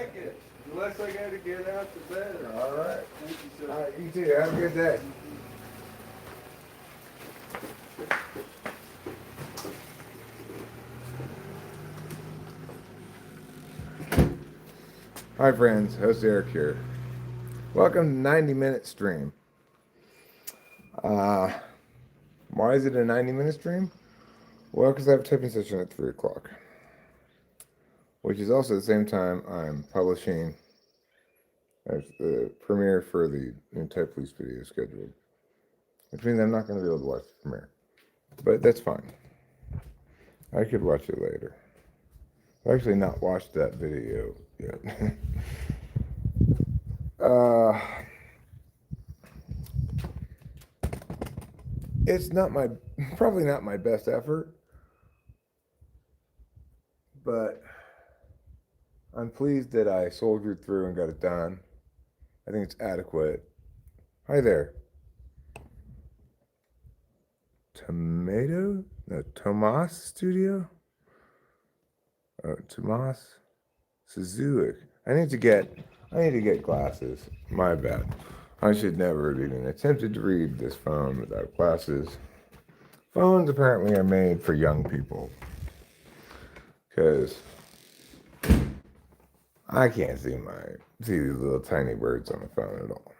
like it. Unless I got to get out to bed. All right. Thank you, sir. All right, you too. Have a good day. Hi, friends. Host Eric here. Welcome to 90-minute stream. Why is it a 90-minute stream? Well, because I have a typing session at 3 o'clock, which is also the same time I'm publishing the premiere for the new Typology video scheduled, which means I'm not going to be able to watch the premiere. But that's fine. I could watch it later. I've actually not watched that video yet. It's probably not my best effort, but I'm pleased that I soldiered through and got it done. I think it's adequate. Hi there. Tomas Studio? Tomas Suzuki. I need to get glasses. My bad. I should never have even attempted to read this phone without glasses. Phones apparently are made for young people. Because I can't see these little tiny birds on the phone at all.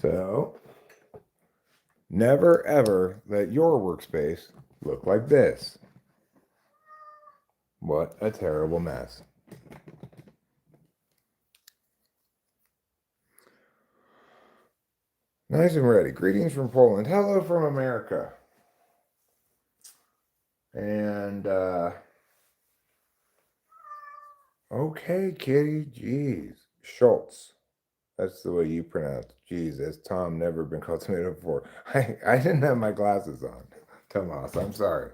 So, never ever let your workspace look like this. What a terrible mess. Nice and ready. Greetings from Poland. Hello from America. And, okay, kitty. Jeez. Schultz. That's the way you pronounce it. Jeez, has Tom never been called tomato before? I didn't have my glasses on. Tomas, I'm sorry.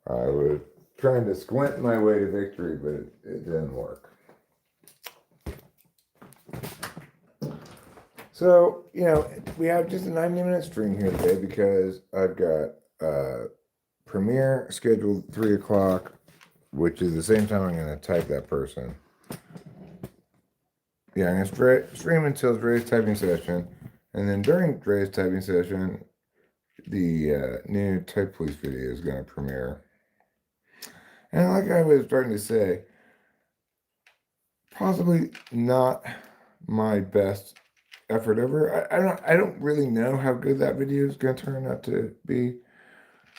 I was trying to squint my way to victory, but it didn't work. So, we have just a 90-minute stream here today because I've got premiere scheduled 3 o'clock, which is the same time I'm going to type that person. Yeah, I'm going to stream until Dre's typing session, and then during Dre's typing session, the new Type Police video is going to premiere. And like I was starting to say, possibly not my best effort ever. I don't really know how good that video is going to turn out to be.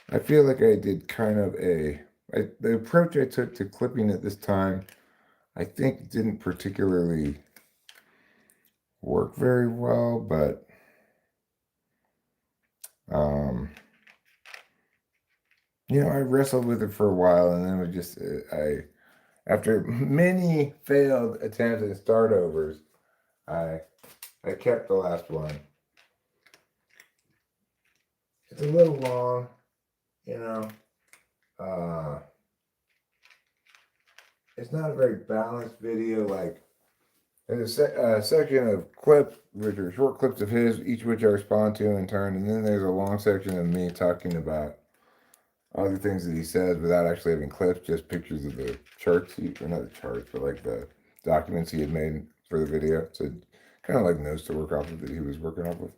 I feel like I did kind of the approach I took to clipping it this time, I think didn't particularly work very well, but I wrestled with it for a while, and then it just after many failed attempts and start overs, I kept the last one. It's a little long, it's not a very balanced video. Like, there's a section of clips, which are short clips of his, each of which I respond to in turn, and then there's a long section of me talking about other things that he says without actually having clips, just pictures of the charts, or not the charts, but like the documents he had made for the video. So kind of like notes to work off of that he was working off of.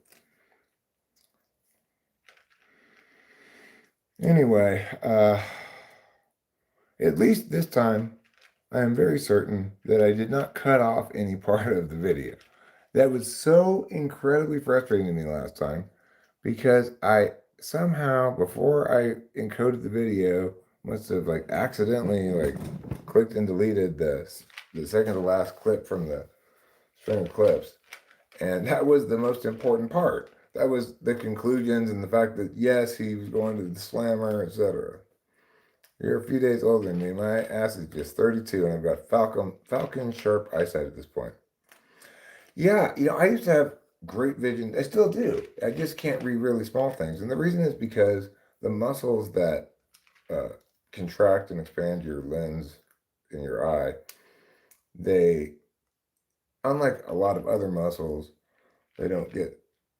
Anyway, at least this time, I am very certain that I did not cut off any part of the video. That was so incredibly frustrating to me last time because I somehow, before I encoded the video, must have accidentally clicked and deleted the second to last clip from the string of clips. And that was the most important part. That was the conclusions and the fact that, yes, he was going to the slammer, etc. You're a few days older than me. My ass is just 32, and I've got falcon sharp eyesight at this point. Yeah, I used to have great vision. I still do. I just can't read really small things. And the reason is because the muscles that contract and expand your lens in your eye, they, unlike a lot of other muscles, they don't get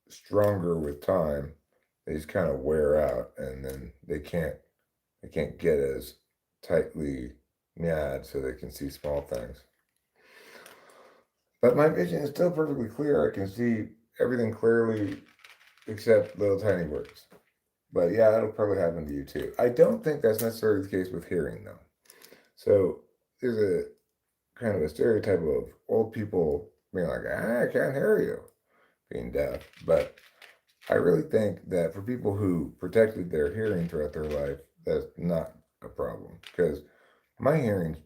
stronger with time. They just kind of wear out, and then they can't I can't get as tightly nabbed so they can see small things. But my vision is still perfectly clear. I can see everything clearly except little tiny words. But yeah, that'll probably happen to you too. I don't think that's necessarily the case with hearing though. So there's a kind of a stereotype of old people being like, I can't hear you, being deaf. But I really think that for people who protected their hearing throughout their life, that's not a problem because my hearing's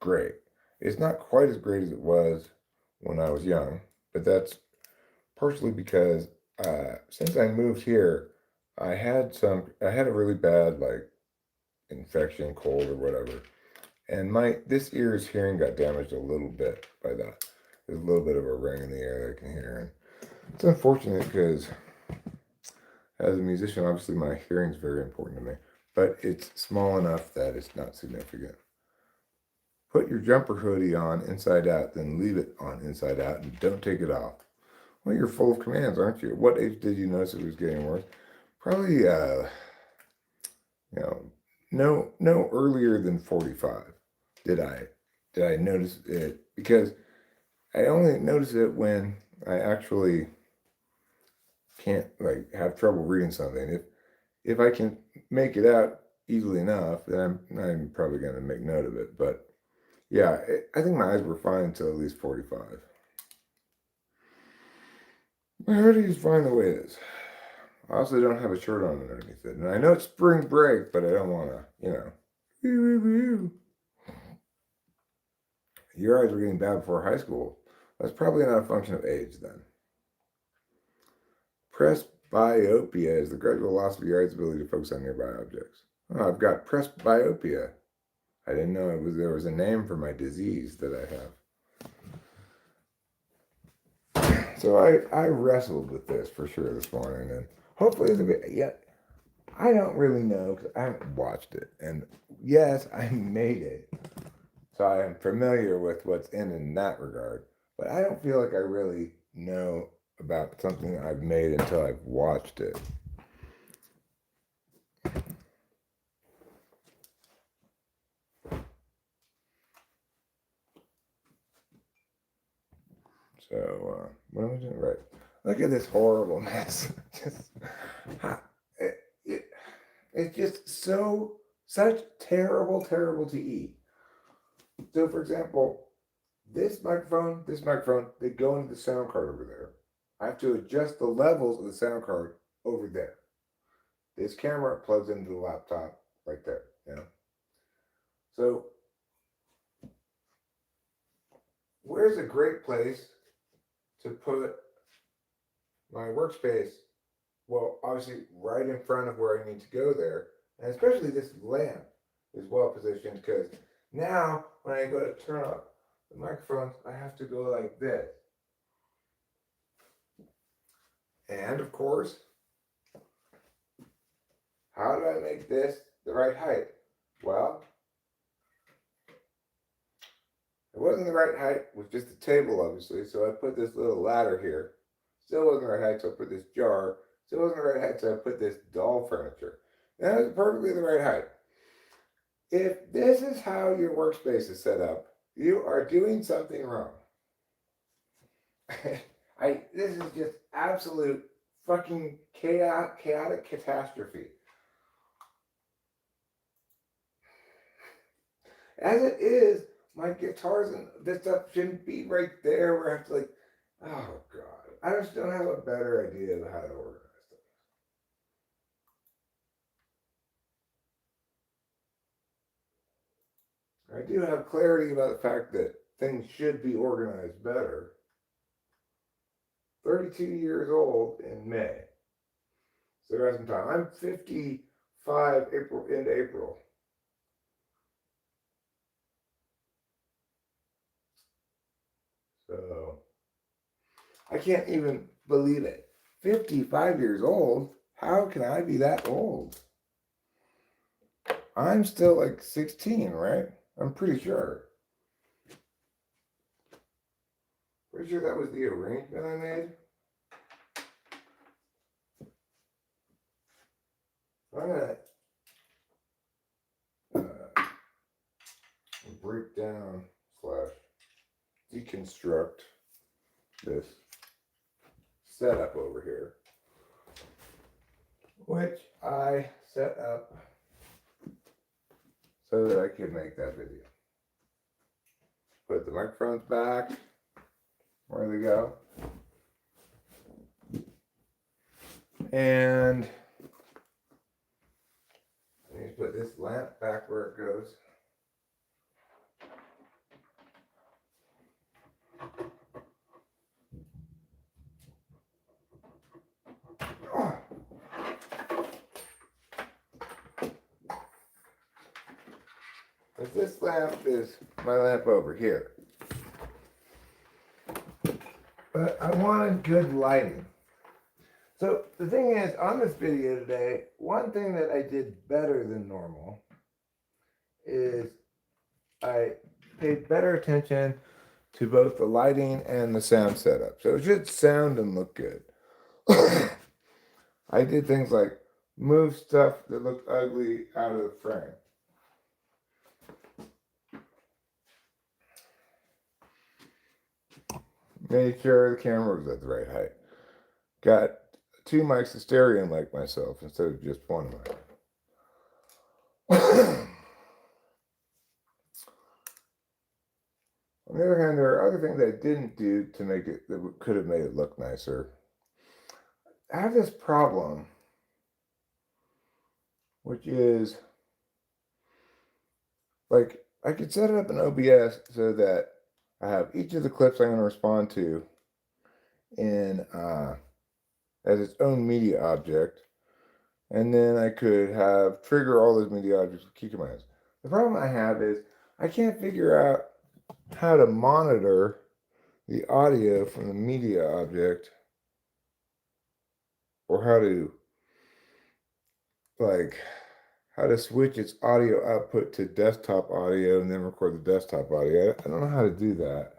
great. It's not quite as great as it was when I was young, but that's partially because since I moved here, I had a really bad like infection, cold or whatever, and my this ear's hearing got damaged a little bit by that. There's a little bit of a ring in the air that I can hear, and it's unfortunate because as a musician, obviously my hearing is very important to me, but it's small enough that it's not significant. Put your jumper hoodie on inside out, then leave it on inside out, and don't take it off. Well, you're full of commands, aren't you? What age did you notice it was getting worse? Probably, you know, no earlier than 45. Did I did I notice it? Because I only notice it when I actually can't like have trouble reading something. If I can make it out easily enough, then I'm probably going to make note of it. But yeah, I think my eyes were fine until at least 45. My hoodie is fine the way it is. I also don't have a shirt on underneath it. And I know it's spring break, but I don't want to, Your eyes were getting bad before high school. That's probably not a function of age then. Presbyopia is the gradual loss of your eye's ability to focus on nearby objects. Oh, I've got presbyopia. I didn't know there was a name for my disease that I have. So I wrestled with this for sure this morning, and hopefully it's a bit. Yeah, I don't really know because I haven't watched it, and yes, I made it, so I am familiar with what's in that regard. But I don't feel like I really know about something I've made until I've watched it. So what am I doing right? Look at this horrible mess. Just it, it, it's just such terrible to eat. So for example, this microphone, they go into the sound card over there. I have to adjust the levels of the sound card over there. This camera plugs into the laptop right there, So where's a great place to put my workspace? Well, obviously right in front of where I need to go there. And especially this lamp is well positioned because now when I go to turn up the microphones, I have to go like this. And of course, how do I make this the right height? Well, it wasn't the right height with just the table, obviously, so I put this little ladder here. Still wasn't the right height, so I put this jar. Still wasn't the right height, so I put this doll furniture. That was perfectly the right height. If this is how your workspace is set up, you are doing something wrong. This is just absolute fucking chaotic catastrophe. As it is, my guitars and this stuff shouldn't be right there where I have to like, oh God. I just don't have a better idea of how to organize things. I do have clarity about the fact that things should be organized better. 32 years old in May. So there some time. I'm 55 into April. So I can't even believe it. 55 years old? How can I be that old? I'm still like 16, right? I'm pretty sure. Pretty sure that was the arrangement I made. I'm gonna down slash deconstruct this setup over here, which I set up so that I could make that video. Put the microphones back where they go. And I need to put this lamp back where it goes. This lamp is my lamp over here. But I wanted good lighting. So the thing is, on this video today, one thing that I did better than normal is I paid better attention to both the lighting and the sound setup. So it should sound and look good. I did things like move stuff that looked ugly out of the frame. Made sure the camera was at the right height. Got 2 mics to stereo like myself instead of just one mic. On the other hand, there are other things I didn't do to make it that could have made it look nicer. I have this problem, which is like I could set it up in OBS so that I have each of the clips I'm going to respond to in as its own media object, and then I could have trigger all those media objects with key commands. The problem I have is I can't figure out how to monitor the audio from the media object, or how to switch its audio output to desktop audio and then record the desktop audio. I don't know how to do that,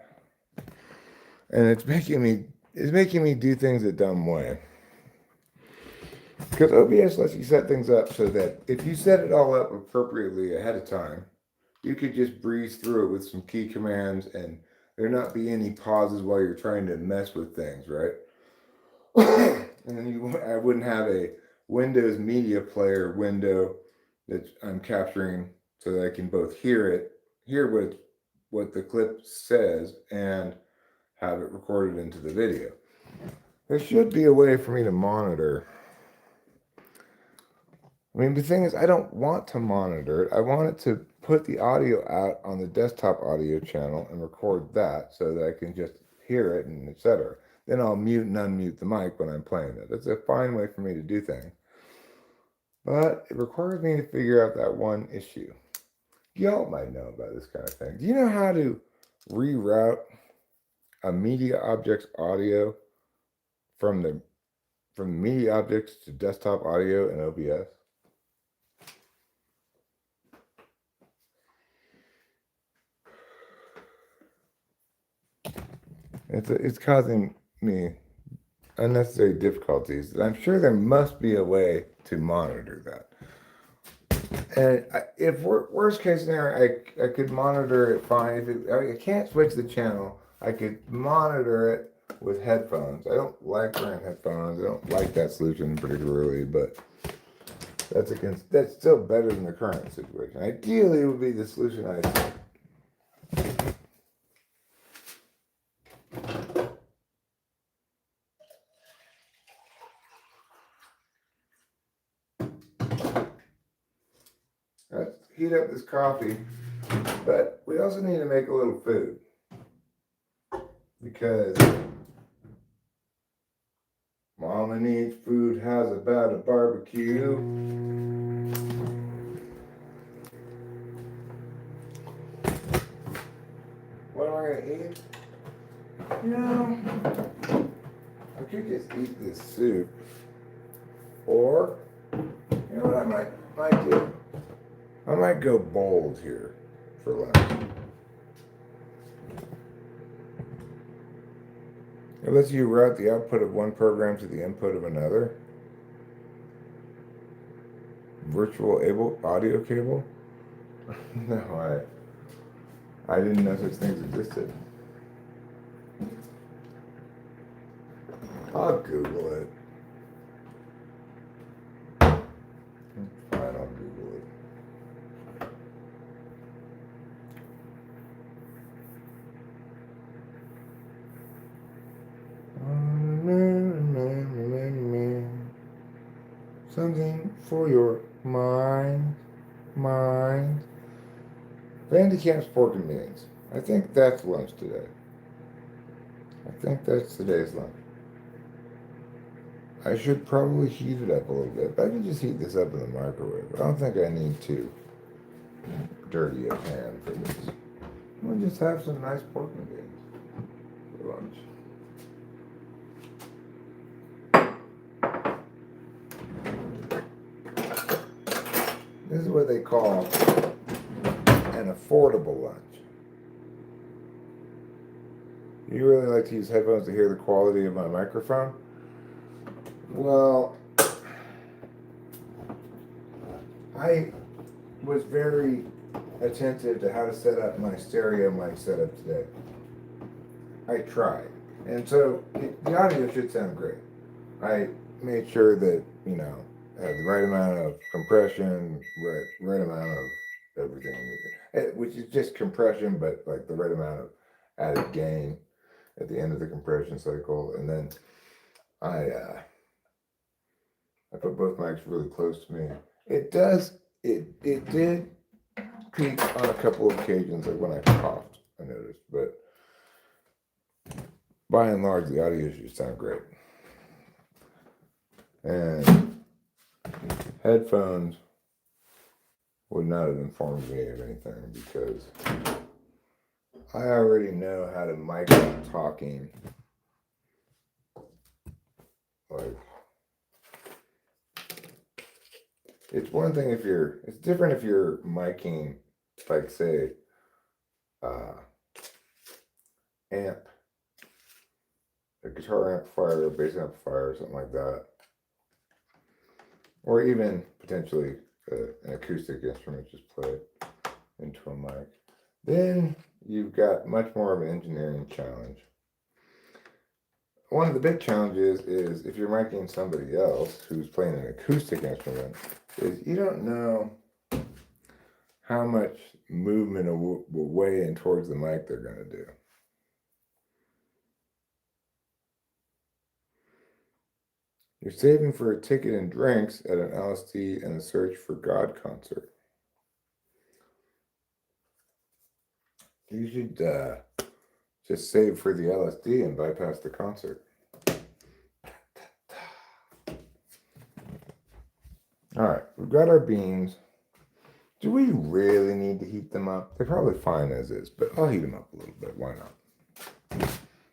and it's making me do things a dumb way. Because OBS lets you set things up so that if you set it all up appropriately ahead of time, you could just breeze through it with some key commands and there not be any pauses while you're trying to mess with things, right? And then I wouldn't have a Windows Media Player window that I'm capturing so that I can both hear what the clip says and have it recorded into the video. There should be a way for me to monitor. I mean, the thing is, I don't want to monitor it. I want it to put the audio out on the desktop audio channel and record that so that I can just hear it and etc. Then I'll mute and unmute the mic when I'm playing it. That's a fine way for me to do things. But it requires me to figure out that one issue. Y'all might know about this kind of thing. Do you know how to reroute a media object's audio from the media objects to desktop audio in OBS? It's causing me unnecessary difficulties. I'm sure there must be a way to monitor that. And if worst case scenario, I could monitor it fine. I can't switch the channel, I could monitor it with headphones. I don't like wearing headphones. I don't like that solution particularly, but that's still better than the current situation. Ideally, it would be the solution I think. Let's heat up this coffee, but we also need to make a little food because Mama needs food. How's about a barbecue? What am I gonna eat? You know, I could just eat this soup, or you know what I might do? I might go bold here for lunch. It lets you route the output of one program to the input of another. Virtual audio cable? No, I didn't know such things existed. I'll Google it. Fine, I'll Google it. Something for your mind. Van Camp's pork and beans. I think that's lunch today. I think that's today's lunch. I should probably heat it up a little bit, but I can just heat this up in the microwave. I don't think I need to dirty a pan for this. We'll just have some nice pork and beans for lunch. This is what they call an affordable lunch. You really like to use headphones to hear the quality of my microphone? Well, I was very attentive to how to set up my stereo mic setup today. I tried. And so the audio should sound great. I made sure that, I had the right amount of compression, right amount of everything, which is just compression, but like the right amount of added gain at the end of the compression cycle. And then I put both mics really close to me. It did peak on a couple of occasions, like when I coughed, I noticed, but by and large, the audio should sound great. And headphones would not have informed me of anything because I already know how to mic up talking. Like, it's one thing it's different if you're miking, like, say, amp, a guitar amplifier, a bass amplifier, or something like that. Or even potentially an acoustic instrument just played into a mic. Then you've got much more of an engineering challenge. One of the big challenges is if you're miking somebody else who's playing an acoustic instrument, is you don't know how much movement will weigh in towards the mic they're going to do. You're saving for a ticket and drinks at an LSD and a Search for God concert. You should just save for the LSD and bypass the concert. All right, we've got our beans. Do we really need to heat them up? They're probably fine as is, but I'll heat them up a little bit. Why not?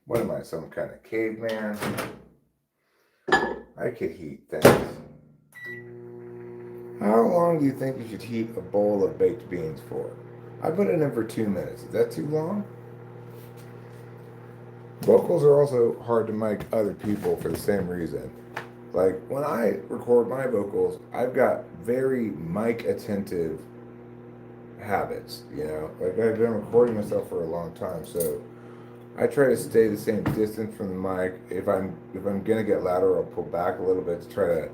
What am I, some kind of caveman? I could heat things. How long do you think you should heat a bowl of baked beans for? I put it in for 2 minutes. Is that too long? Vocals are also hard to mic other people for the same reason. Like, when I record my vocals, I've got very mic attentive habits, Like, I've been recording myself for a long time, so I try to stay the same distance from the mic. If I'm gonna get louder, I'll pull back a little bit to try to,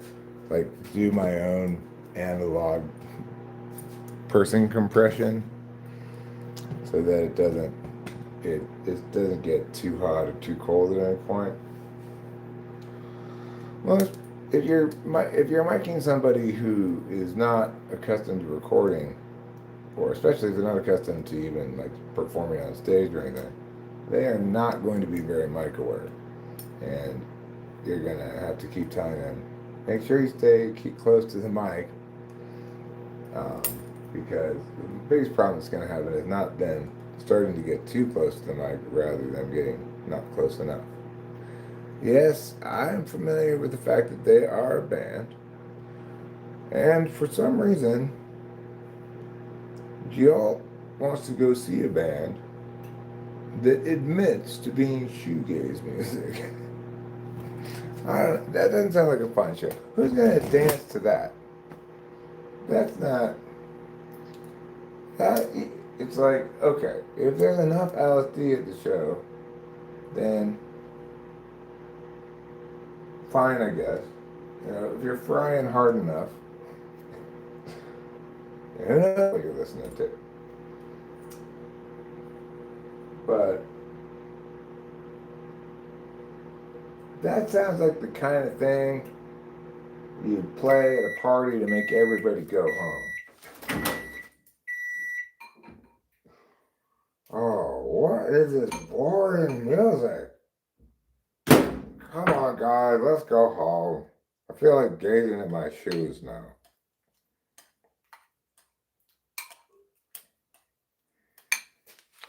like, do my own analog person compression so that it doesn't get too hot or too cold at any point. Well, if you're miking somebody who is not accustomed to recording, or especially if they're not accustomed to even like performing on stage or anything, they are not going to be very mic aware, and you're gonna have to keep telling them, make sure you keep close to the mic, because the biggest problem that's gonna happen is not them starting to get too close to the mic, rather than getting not close enough. Yes, I'm familiar with the fact that they are a band, and for some reason, Jill wants to go see a band that admits to being shoegaze music. That doesn't sound like a fun show. Who's gonna dance to that? That's not. it's like, okay, if there's enough LSD at the show, then fine, I guess. You know, if you're frying hard enough, who knows what you're listening to? But that sounds like the kind of thing you'd play at a party to make everybody go home. Oh, what is this boring music? Come on, guys, let's go home. I feel like gazing at my shoes now.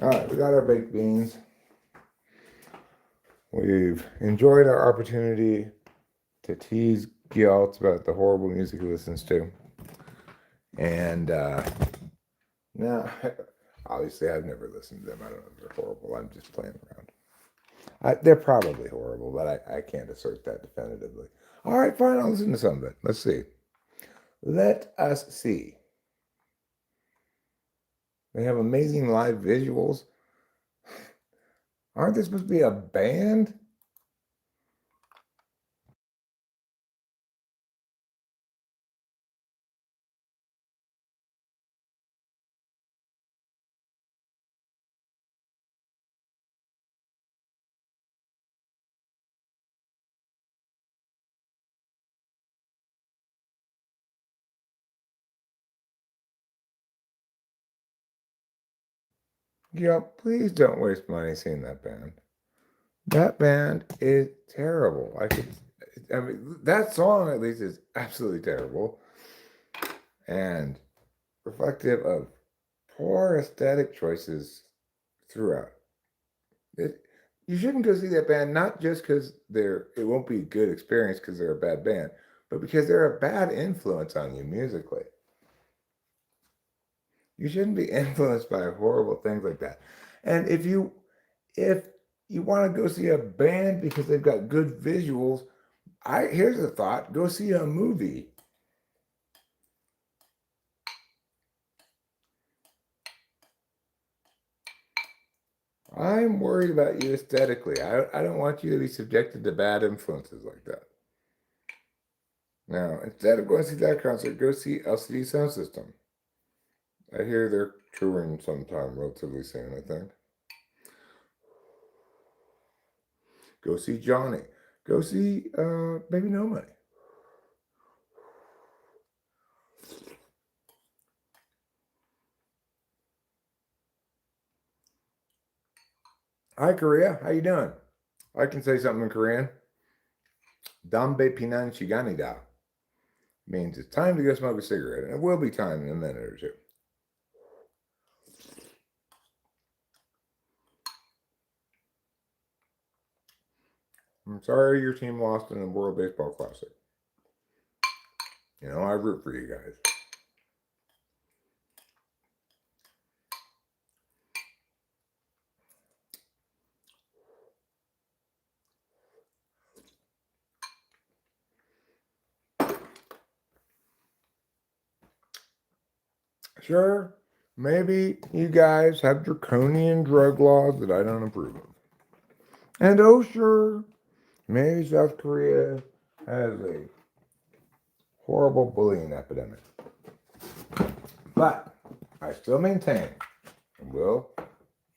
All right, we got our baked beans. We've enjoyed our opportunity to tease Gyalt about the horrible music he listens to. And now, obviously, I've never listened to them. I don't know if they're horrible. I'm just playing around. They're probably horrible, but I can't assert that definitively. All right, fine. I'll listen to some of it. Let's see. Let us see. They have amazing live visuals. Aren't they supposed to be a band? Yeah, please don't waste money seeing that band. That band is terrible. I mean, that song at least is absolutely terrible and reflective of poor aesthetic choices throughout. It, you shouldn't go see that band not just because it won't be a good experience because they're a bad band, but because they're a bad influence on you musically. You shouldn't be influenced by horrible things like that. And if you want to go see a band because they've got good visuals, here's a thought: go see a movie. I'm worried about you aesthetically. I don't want you to be subjected to bad influences like that. Now, instead of going to see that concert, go see LCD Sound System. I hear they're touring sometime relatively soon, I think. Go see Johnny. Go see Baby No Money. Hi, Korea. How you doing? I can say something in Korean. Dambe pinan shiganida means it's time to go smoke a cigarette. And it will be time in a minute or two. I'm sorry your team lost in the World Baseball Classic. You know, I root for you guys. Sure, maybe you guys have draconian drug laws that I don't approve of. And oh, sure, maybe South Korea has a horrible bullying epidemic. But I still maintain, and will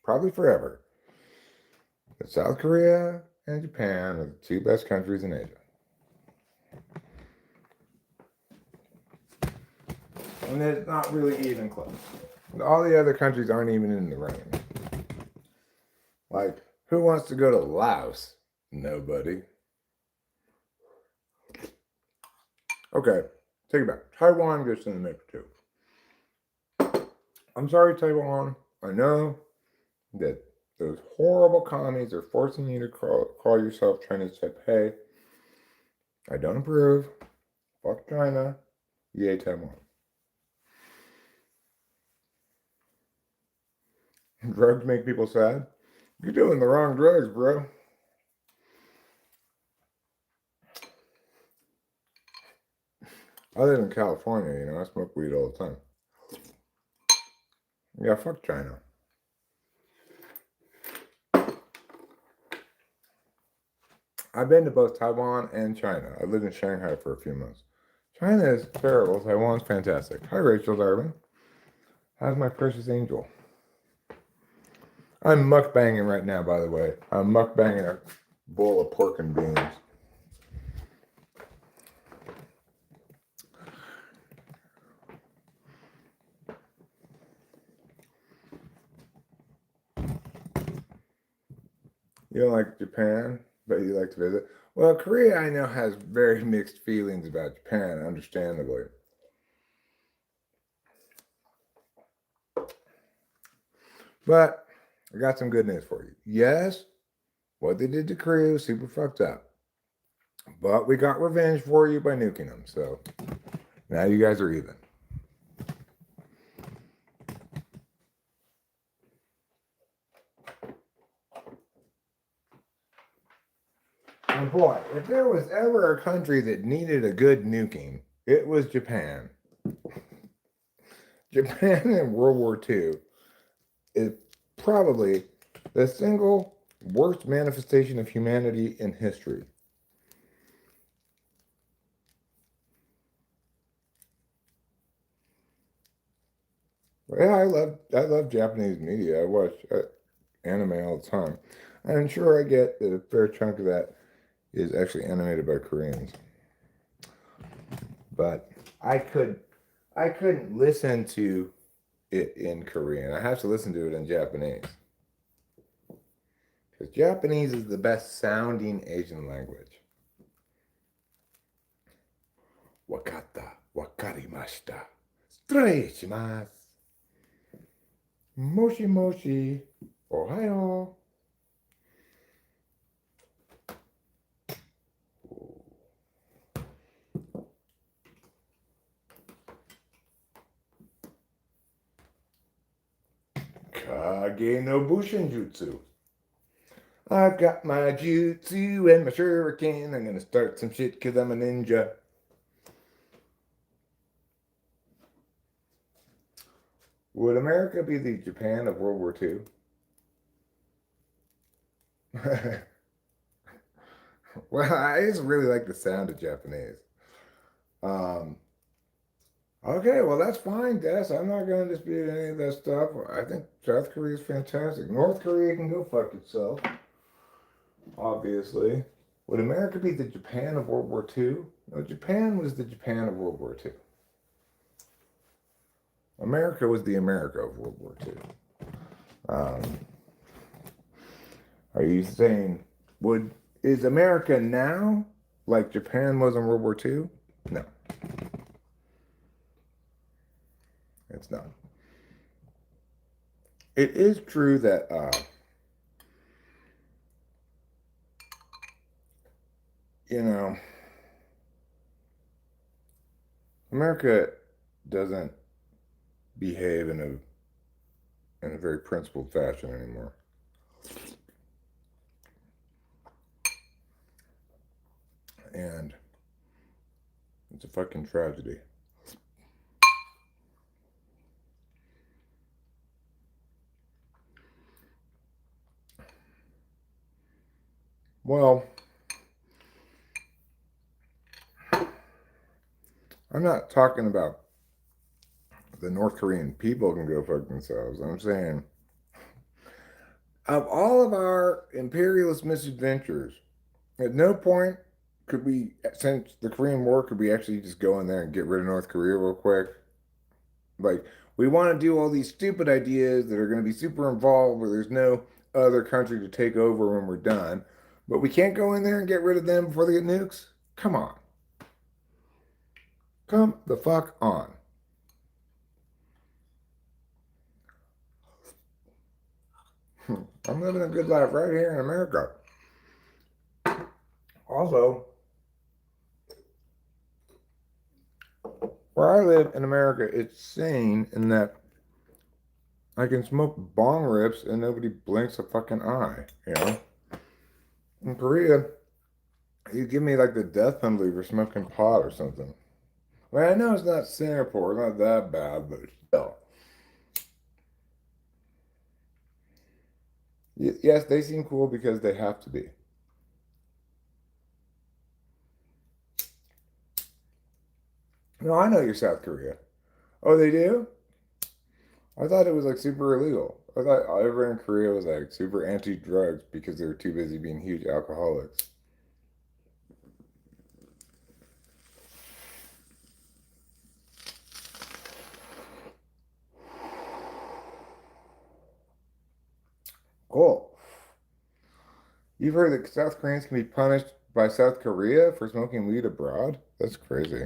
probably forever, that South Korea and Japan are the two best countries in Asia. And it's not really even close. All the other countries aren't even in the running. Like, who wants to go to Laos? Nobody. Okay, take it back. Taiwan gets in the mix too. I'm sorry, Taiwan. I know that those horrible commies are forcing you to call yourself Chinese Taipei. I don't approve. Fuck China. Yay, Taiwan. Drugs make people sad. You're doing the wrong drugs, bro. I live in California, you know, I smoke weed all the time. Yeah, fuck China. I've been to both Taiwan and China. I lived in Shanghai for a few months. China is terrible. Taiwan's fantastic. Hi, Rachel, darling. How's my precious angel? I'm mukbanging right now, by the way. I'm mukbanging a bowl of pork and beans. You don't like Japan, but you like to visit? Well, Korea, I know, has very mixed feelings about Japan, understandably. But I got some good news for you. Yes, what they did to Korea was super fucked up. But we got revenge for you by nuking them. So now you guys are even. And boy, if there was ever a country that needed a good nuking, it was Japan. Japan in World War II is probably the single worst manifestation of humanity in history. Yeah, I love Japanese media. I watch anime all the time. I'm sure I get that a fair chunk of that is actually animated by Koreans. But I couldn't listen to it in Korean. I have to listen to it in Japanese. Because Japanese is the best sounding Asian language. Wakata, wakarimashita. Straichimasu. Moshi moshi. Ohayo. Kage no Bushinjutsu. I've got my jutsu and my shuriken. I'm gonna start some shit because I'm a ninja. Would America be the Japan of World War II? Well, I just really like the sound of Japanese. Um, okay, well, that's fine, Des. I'm not going to dispute any of that stuff. I think South Korea is fantastic. North Korea can go fuck itself, obviously. Would America be the Japan of World War II? No, Japan was the Japan of World War II. America was the America of World War II. Um, are you saying, is America now like Japan was in World War II? No, it's not. It is true that you know, America doesn't behave in a very principled fashion anymore. And it's a fucking tragedy. Well, I'm not talking about the North Korean people can go fuck themselves. I'm saying, of all of our imperialist misadventures, at no point could we, since the Korean War, could we actually just go in there and get rid of North Korea real quick? Like, we want to do all these stupid ideas that are going to be super involved where there's no other country to take over when we're done, but we can't go in there and get rid of them before they get nukes? Come on. Come the fuck on. I'm living a good life right here in America. Also, where I live in America, it's sane in that I can smoke bong rips and nobody blinks a fucking eye, you know? In Korea, you give me like the death penalty for smoking pot or something. Well, I know it's not Singapore, it's not that bad, but still. Yes, they seem cool because they have to be. No, I know you're South Korea. Oh, they do? I thought it was like super illegal. I thought everyone in Korea was like super anti-drugs because they were too busy being huge alcoholics. Cool. You've heard that South Koreans can be punished by South Korea for smoking weed abroad? That's crazy.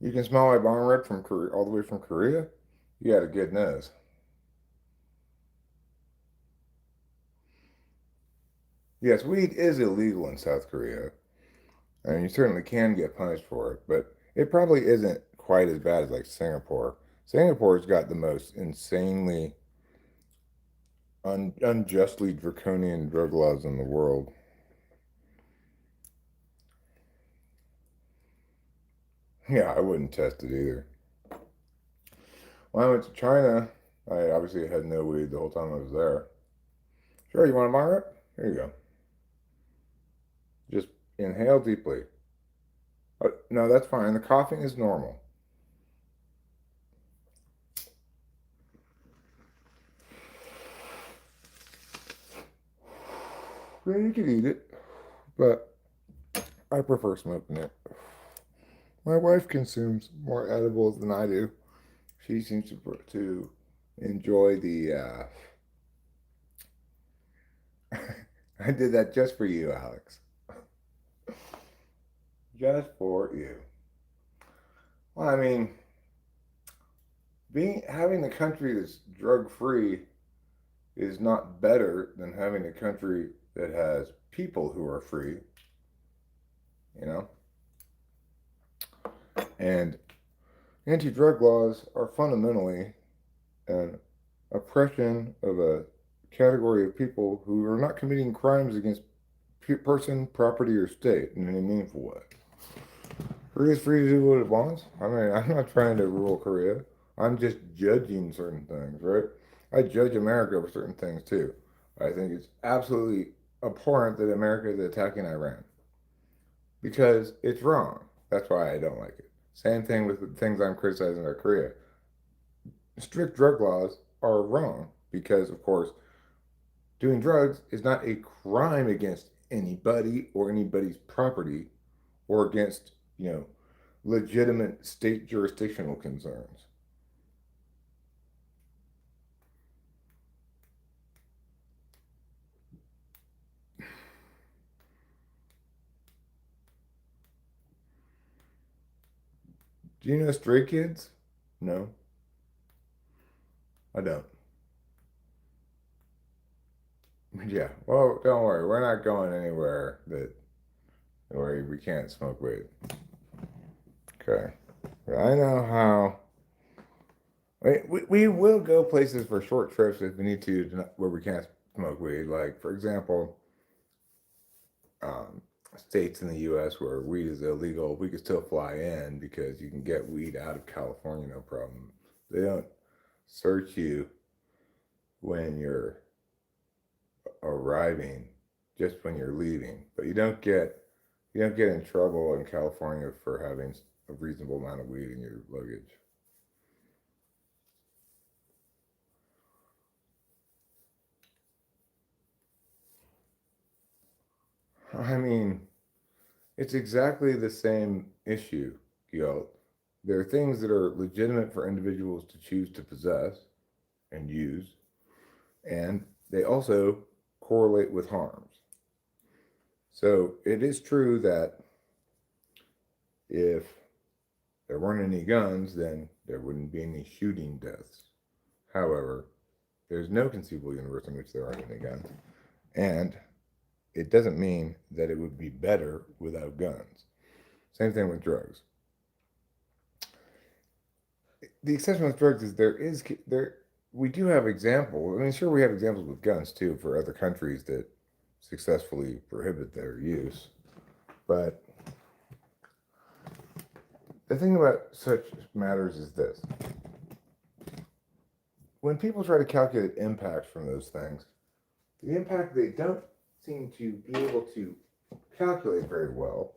You can smell my bong rip from Korea, all the way from Korea? You got a good nose. Yes, weed is illegal in South Korea, and you certainly can get punished for it, but it probably isn't quite as bad as like Singapore. Singapore's got the most insanely unjustly draconian drug laws in the world. Yeah, I wouldn't test it either. When I went to China, I obviously had no weed the whole time I was there. Sure, you want a bong rip? Here you go. Just inhale deeply. No, that's fine. The coughing is normal. Yeah, you can eat it, but I prefer smoking it. My wife consumes more edibles than I do. She seems to enjoy the. I did that just for you, Alex. Just for you. Well, I mean, being having a country that's drug free is not better than having a country that has people who are free, you know? And anti drug laws are fundamentally an oppression of a category of people who are not committing crimes against person, property, or state in any meaningful way. Korea is free to do what it wants. I mean, I'm not trying to rule Korea. I'm just judging certain things, right? I judge America for certain things too. I think it's absolutely abhorrent that America is attacking Iran because it's wrong. That's why I don't like it. Same thing with the things I'm criticizing about Korea. Strict drug laws are wrong because, of course, doing drugs is not a crime against anybody or anybody's property or against, legitimate state jurisdictional concerns. Do you know Stray Kids? No, I don't. Yeah, well, don't worry. We're not going anywhere that where we can't smoke weed. Okay. I know how. We will go places for short trips if we need to where we can't smoke weed. Like, for example, um, states in the U.S. where weed is illegal, we can still fly in because you can get weed out of California, no problem. They don't search you when you're arriving, just when you're leaving. But you don't get in trouble in California for having a reasonable amount of weed in your luggage. I mean, it's exactly the same issue, Gil. There are things that are legitimate for individuals to choose to possess and use, and they also correlate with harms. So it is true that if there weren't any guns, then there wouldn't be any shooting deaths. However, there's no conceivable universe in which there aren't any guns. And it doesn't mean that it would be better without guns. Same thing with drugs. The exception with drugs is there we do have examples. I mean, sure we have examples with guns too for other countries that successfully prohibit their use. But the thing about such matters is this. when people try to calculate impact from those things, the impact they don't seem to be able to calculate very well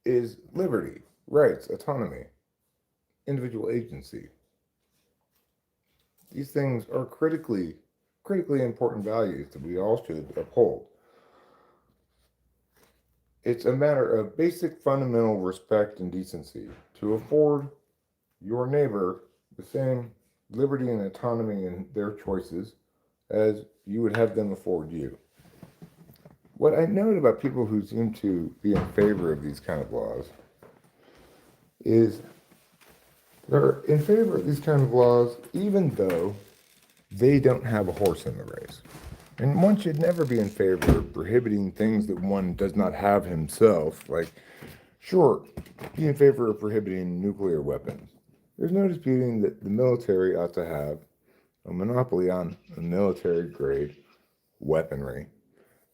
is liberty, rights, autonomy, individual agency. These things are critically important values that we all should uphold. It's a matter of basic fundamental respect and decency to afford your neighbor the same liberty and autonomy in their choices as you would have them afford you. What I note about people who seem to be in favor of these kind of laws is they're in favor of these kind of laws even though they don't have a horse in the race. And one should never be in favor of prohibiting things that one does not have himself. Like, sure, be in favor of prohibiting nuclear weapons. There's no disputing that the military ought to have a monopoly on military-grade weaponry.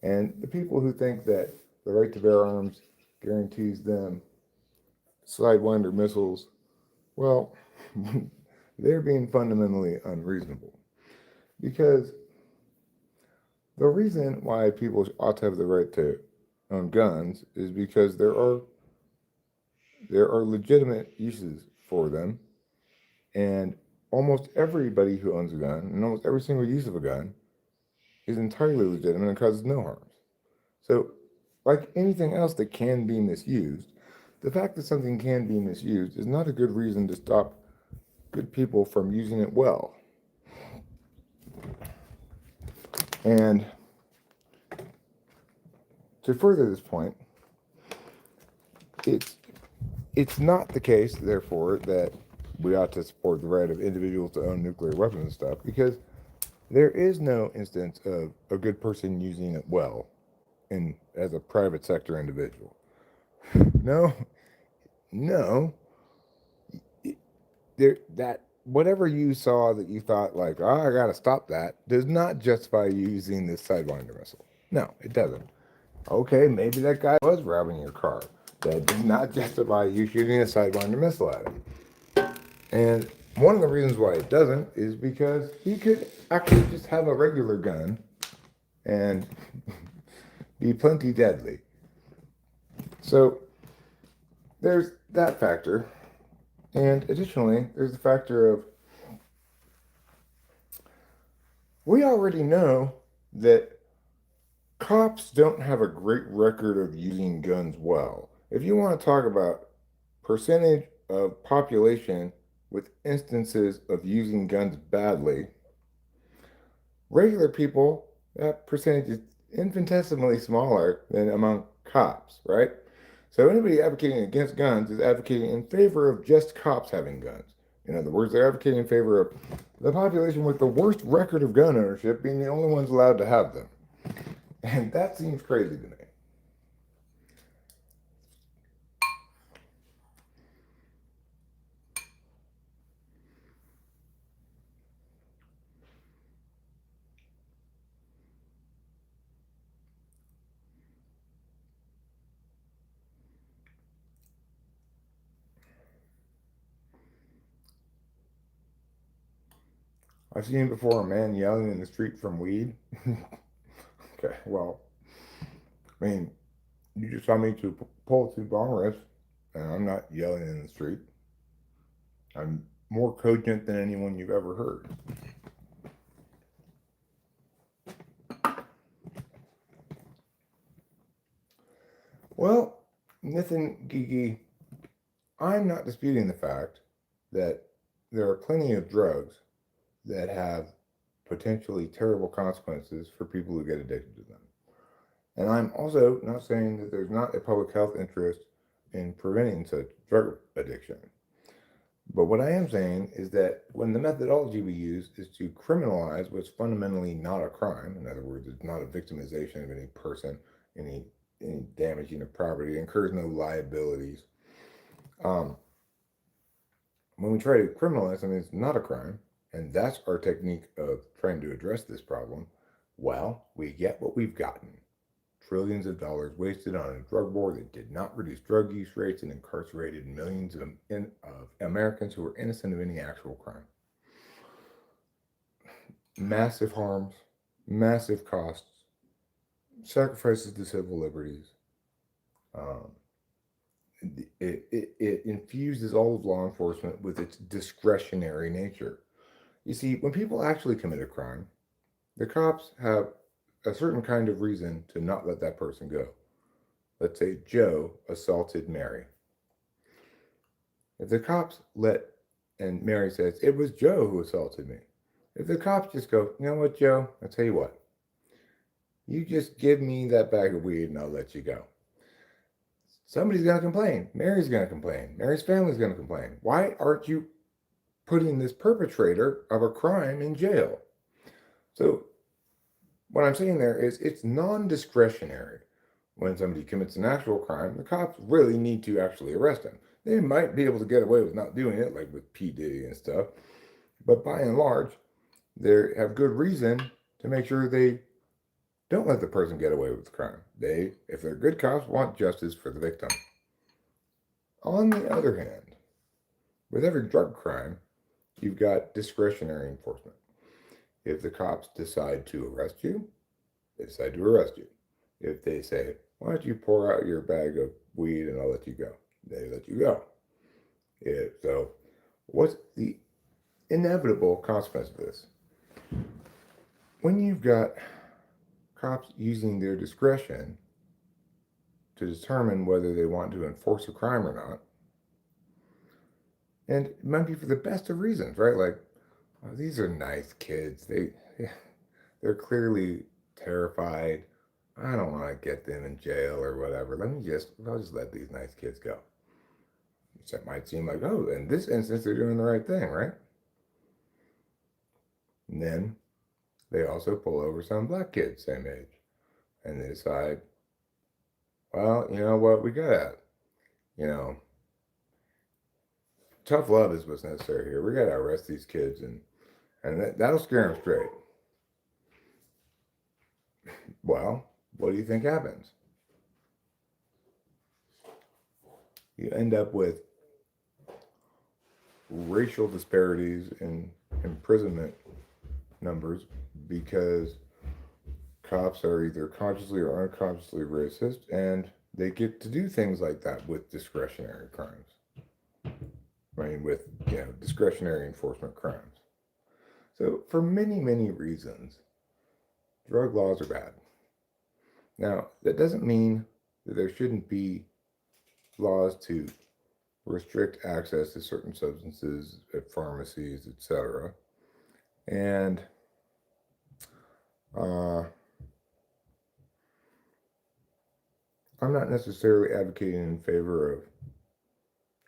And the people who think that the right to bear arms guarantees them Sidewinder missiles, well, they're being fundamentally unreasonable. Because the reason why people ought to have the right to own guns is because there are legitimate uses for them, and almost everybody who owns a gun, and almost every single use of a gun, is entirely legitimate and causes no harms. So, like anything else that can be misused, the fact that something can be misused is not a good reason to stop good people from using it well. And to further this point, it's not the case, therefore, that we ought to support the right of individuals to own nuclear weapons and stuff, because there is no instance of a good person using it well as a private sector individual. No, that whatever you saw that you thought like, oh, I gotta stop that, does not justify you using this Sidewinder missile. No, it doesn't. Okay, maybe that guy was robbing your car. That does not justify you shooting a Sidewinder missile at him. And one of the reasons why it doesn't is because he could actually just have a regular gun and be plenty deadly. So there's that factor. And additionally, there's the factor of we already know that cops don't have a great record of using guns well. If you want to talk about percentage of population with instances of using guns badly, regular people, that percentage is infinitesimally smaller than among cops, right? So anybody advocating against guns is advocating in favor of just cops having guns. In other words, they're advocating in favor of the population with the worst record of gun ownership being the only ones allowed to have them. And that seems crazy to me. I've seen before a man yelling in the street from weed. Okay, well, I mean, you just saw me to pull 2 bong rips, and I'm not yelling in the street. I'm more cogent than anyone you've ever heard. Well, Nathan Gigi, I'm not disputing the fact that there are plenty of drugs that have potentially terrible consequences for people who get addicted to them. And I'm also not saying that there's not a public health interest in preventing such drug addiction. But what I am saying is that when the methodology we use is to criminalize what's fundamentally not a crime, in other words, it's not a victimization of any person, any damaging of property, incurs no liabilities. When we try to criminalize something that's not a crime, and that's our technique of trying to address this problem, well, we get what we've gotten. Trillions of dollars wasted on a drug war that did not reduce drug use rates and incarcerated millions of Americans who were innocent of any actual crime. massive harms, massive costs, sacrifices to civil liberties. Um, it infuses all of law enforcement with its discretionary nature. You see, when people actually commit a crime, the cops have a certain kind of reason to not let that person go. Let's say Joe assaulted Mary. If the cops let, and Mary says, it was Joe who assaulted me. If the cops just go, you know what, Joe, I'll tell you what, you just give me that bag of weed and I'll let you go. Somebody's going to complain. Mary's going to complain. Mary's family's going to complain. Why aren't you putting this perpetrator of a crime in jail? So, what I'm saying there is it's non discretionary. When somebody commits an actual crime, the cops really need to actually arrest them. They might be able to get away with not doing it, like with P. Diddy and stuff, but by and large, they have good reason to make sure they don't let the person get away with the crime. They, if they're good cops, want justice for the victim. On the other hand, with every drug crime, you've got discretionary enforcement. If the cops decide to arrest you, they decide to arrest you. If they say, why don't you pour out your bag of weed and I'll let you go, they let you go. So, what's the inevitable consequence of this? When you've got cops using their discretion to determine whether they want to enforce a crime or not, and it might be for the best of reasons, right? Like, oh, these are nice kids. They're clearly terrified. I don't want to get them in jail or whatever. I'll just let these nice kids go. So it might seem like, oh, in this instance, they're doing the right thing, right? And then they also pull over some black kids, same age, and they decide, well, you know what, we gotta, you know, tough love is what's necessary here. We gotta arrest these kids, and that'll scare them straight. Well, what do you think happens? You end up with racial disparities in imprisonment numbers because cops are either consciously or unconsciously racist, and they get to do things like that with discretionary crimes. I mean, with discretionary enforcement crimes. So, for many, many reasons, drug laws are bad. Now, that doesn't mean that there shouldn't be laws to restrict access to certain substances at pharmacies, etc. And I'm not necessarily advocating in favor of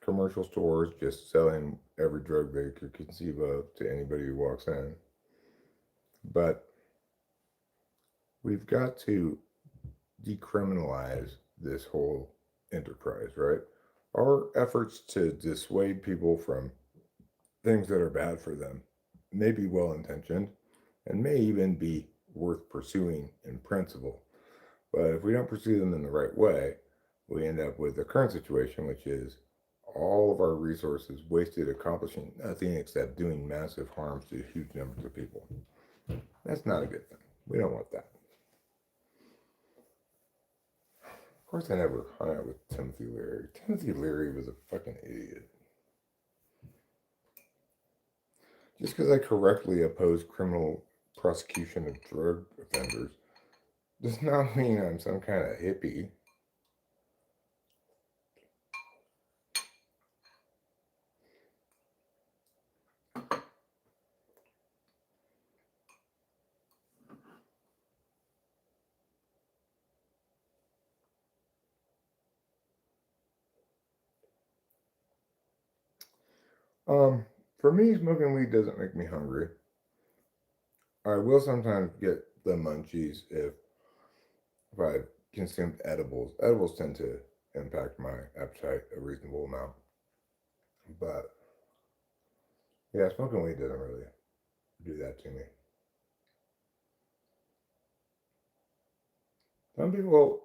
commercial stores just selling every drug they could conceive of to anybody who walks in. But we've got to decriminalize this whole enterprise, right? Our efforts to dissuade people from things that are bad for them may be well intentioned and may even be worth pursuing in principle. But if we don't pursue them in the right way, we end up with the current situation, which is all of our resources wasted accomplishing nothing except doing massive harms to huge numbers of people. That's not a good thing. We don't want that. Of course, I never hung out with Timothy Leary. Timothy Leary was a fucking idiot. Just because I correctly oppose criminal prosecution of drug offenders does not mean I'm some kind of hippie. For me, smoking weed doesn't make me hungry. I will sometimes get the munchies if I've consumed edibles. Edibles tend to impact my appetite a reasonable amount. But yeah, smoking weed doesn't really do that to me. Some people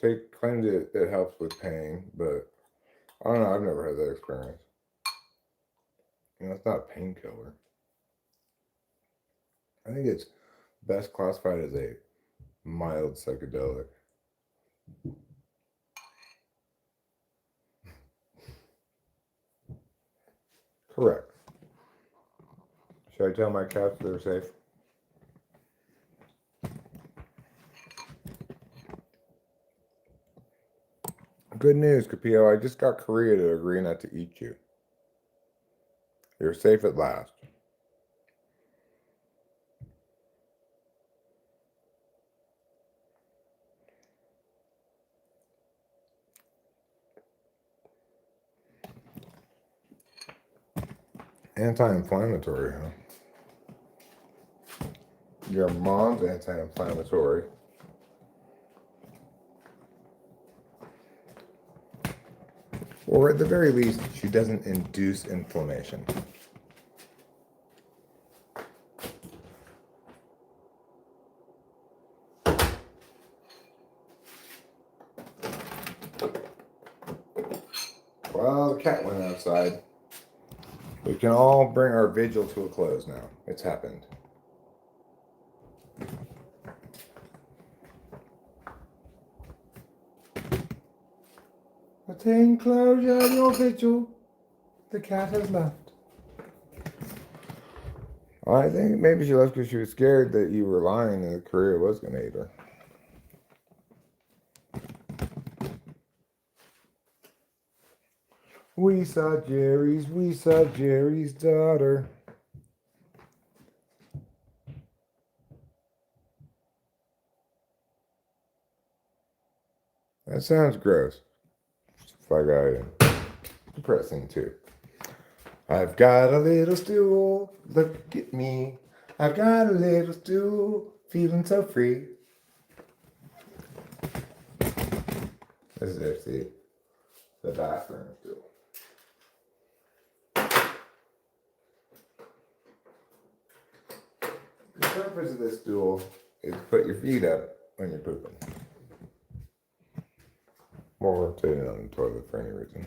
claim that it helps with pain, but I don't know. I've never had that experience. It's not a painkiller. I think it's best classified as a mild psychedelic. Correct. Should I tell my cats they're safe? Good news, Capillo. I just got Korea to agree not to eat you. You're safe at last. Anti-inflammatory, huh? Your mom's anti-inflammatory. Or at the very least, she doesn't induce inflammation. Well, the cat went outside. We can all bring our vigil to a close now. It's happened. Attain closure of your vigil. The cat has left. I think maybe she left because she was scared that you were lying and that Korea was going to eat her. We saw Jerry's daughter. That sounds gross. Depressing too. I've got a little stool, look at me. I've got a little stool, feeling so free. This is actually the bathroom stool. The purpose of this stool is to put your feet up when you're pooping. Or rotating on the toilet for any reason.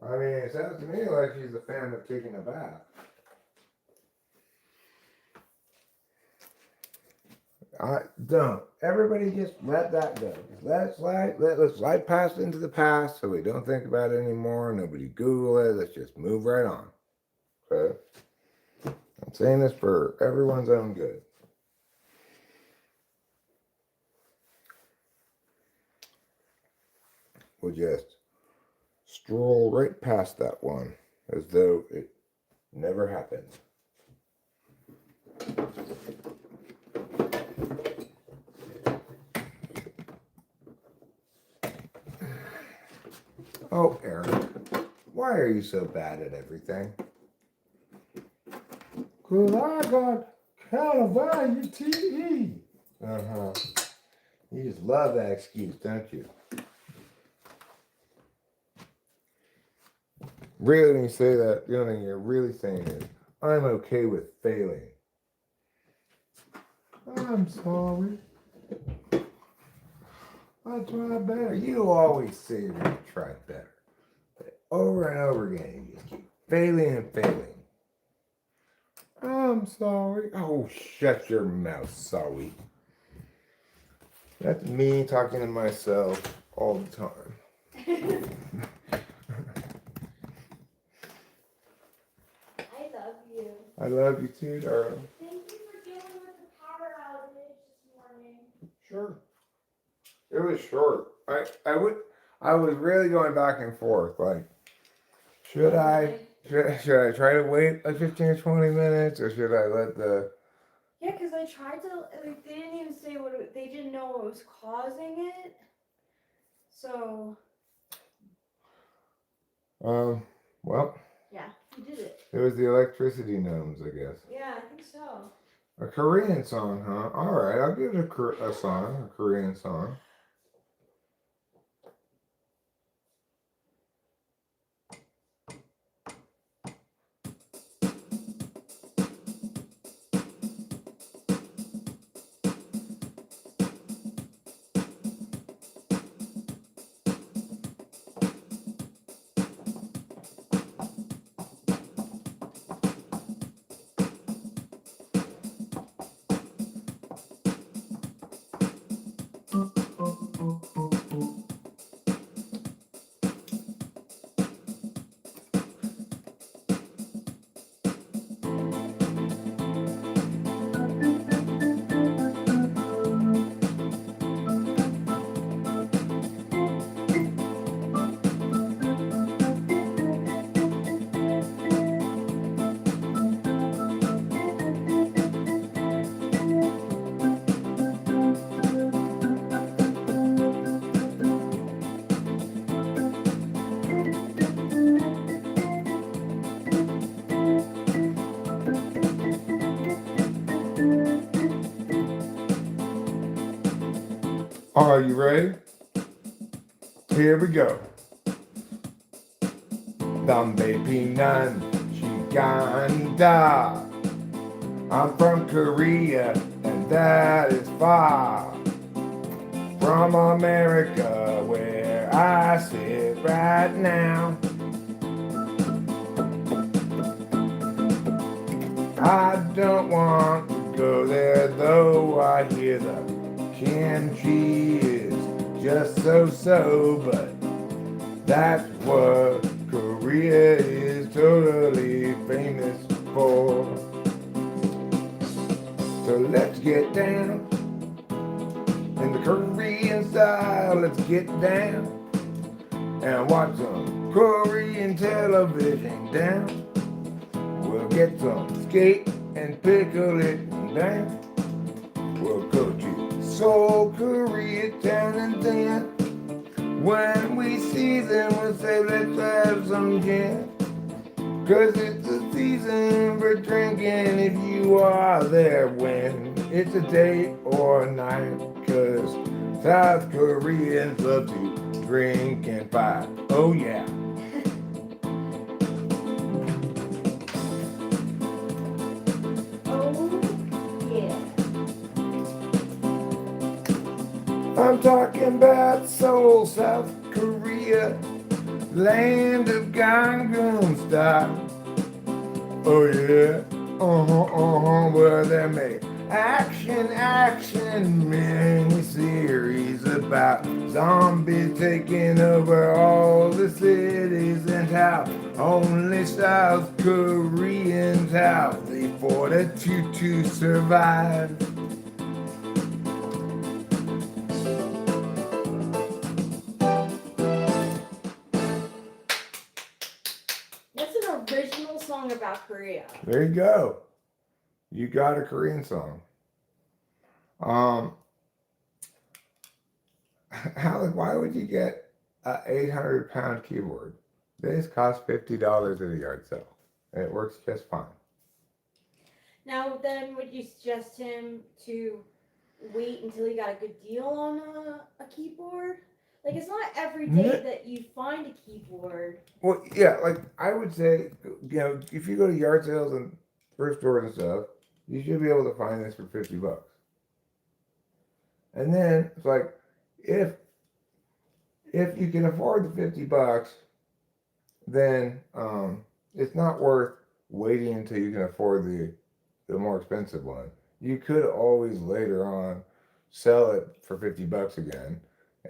I mean, it sounds to me like she's a fan of taking a bath. Don't. Everybody just let that go. Just let it slide. Let's slide past into the past so we don't think about it anymore. Nobody Google it. Let's just move right on. Okay? I'm saying this for everyone's own good. We'll just stroll right past that one as though it never happened. Oh, Aaron, why are you so bad at everything? 'Cause I got Calivalue. Uh-huh. You just love that excuse, don't you? Really, when you say that, the only thing you're really saying is, I'm okay with failing. I'm sorry. I tried better. You always say you're going to try better. But over and over again, you just keep failing and failing. I'm sorry. Oh, shut your mouth, sorry. That's me talking to myself all the time. I love you too, darling. Thank you for dealing with the power outage this morning. Sure. It was short. I was really going back and forth. Like, should I try to wait like 15 or 20 minutes, or should I let the? Yeah, because I tried to. Like, they didn't even say they didn't know what was causing it. So. Well. Yeah, you did it. It was the electricity gnomes, I guess. Yeah, I think so. A Korean song, huh? All right, I'll give it a song, a Korean song. Are you ready? Here we go. Dambe pinan chiganda. I'm from Korea, and that is far from America, where I sit right now. I don't want to go there, though. I hear the kimchi is just so, but that's what Korea is totally famous for. So let's get down in the Korean style. Let's get down and watch some Korean television down. We'll get some skate and pickle it down. We'll go to Seoul, Koreatown, and then when we see them, we'll say, let's have some gin. 'Cause it's a season for drinking if you are there when it's a day or a night. 'Cause South Koreans love to drink and fight. Oh yeah. I'm talking about Seoul, South Korea, land of Gangnam style. Oh yeah, where they make action mini-series about zombies taking over all the cities and how only South Koreans have the fortitude to survive. Original song about Korea. There you go. You got a Korean song. Alec, why would you get an 800-pound keyboard? This costs $50 at a yard sale. And it works just fine. Now then, would you suggest him to wait until he got a good deal on a keyboard? Like, it's not every day that you find a keyboard. Well, yeah, like, I would say, you know, if you go to yard sales and thrift stores and stuff, you should be able to find this for $50. And then, it's like, if you can afford the $50, then it's not worth waiting until you can afford the more expensive one. You could always later on sell it for $50 again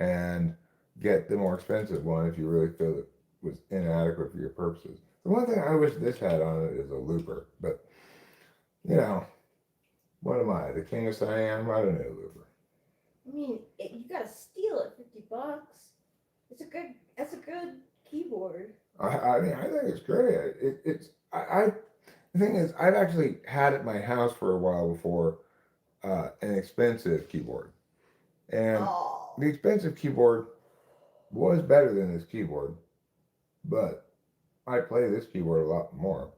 and get the more expensive one if you really feel it was inadequate for your purposes. The one thing I wish this had on it is a looper, but you know, what am I, the king of Siam? I don't need a looper. I mean, you gotta steal it, $50. That's a good keyboard. I mean, I think it's great. The thing is, I've actually had at my house for a while before an expensive keyboard, and the expensive keyboard was better than this keyboard, but I play this keyboard a lot more.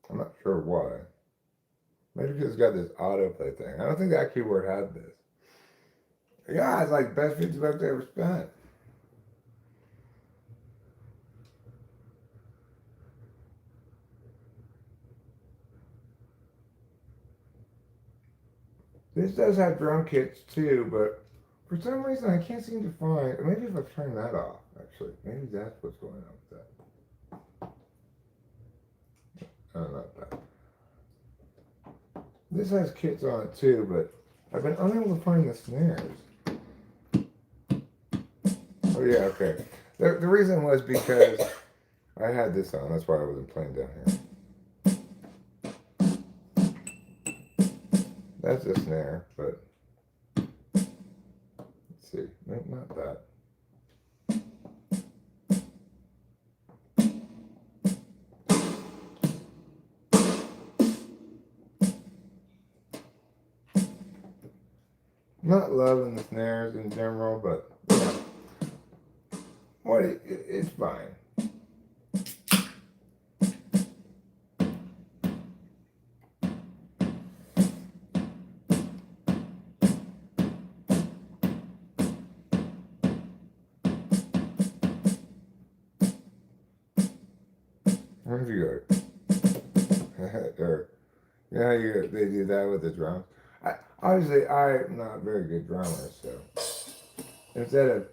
I'm not sure why. Maybe because it's got this autoplay thing. I don't think that keyboard had this. Yeah, it's like best $50 I ever spent. This does have drum kits too, but for some reason I can't seem to find. Maybe if I turn that off, actually, maybe that's what's going on with that. I don't know about that. This has kits on it too, but I've been unable to find the snares. Oh yeah, okay. The reason was because I had this on. That's why I wasn't playing down here. That's a snare, but let's see. No, not that. Not loving the snares in general, but you know, what it's fine. What if you go, or you know how they do that with the drums? Obviously, I'm not a very good drummer, so instead of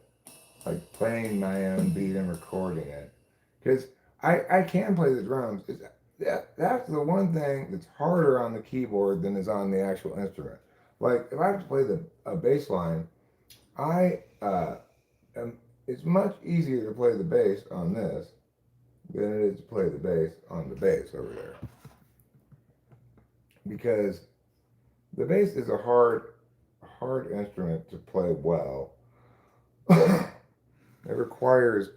like playing my own beat and recording it, because I can play the drums. That's the one thing that's harder on the keyboard than is on the actual instrument. Like if I have to play a bass line, I it's much easier to play the bass on this than it is to play the bass on the bass over there, because the bass is a hard instrument to play well. It requires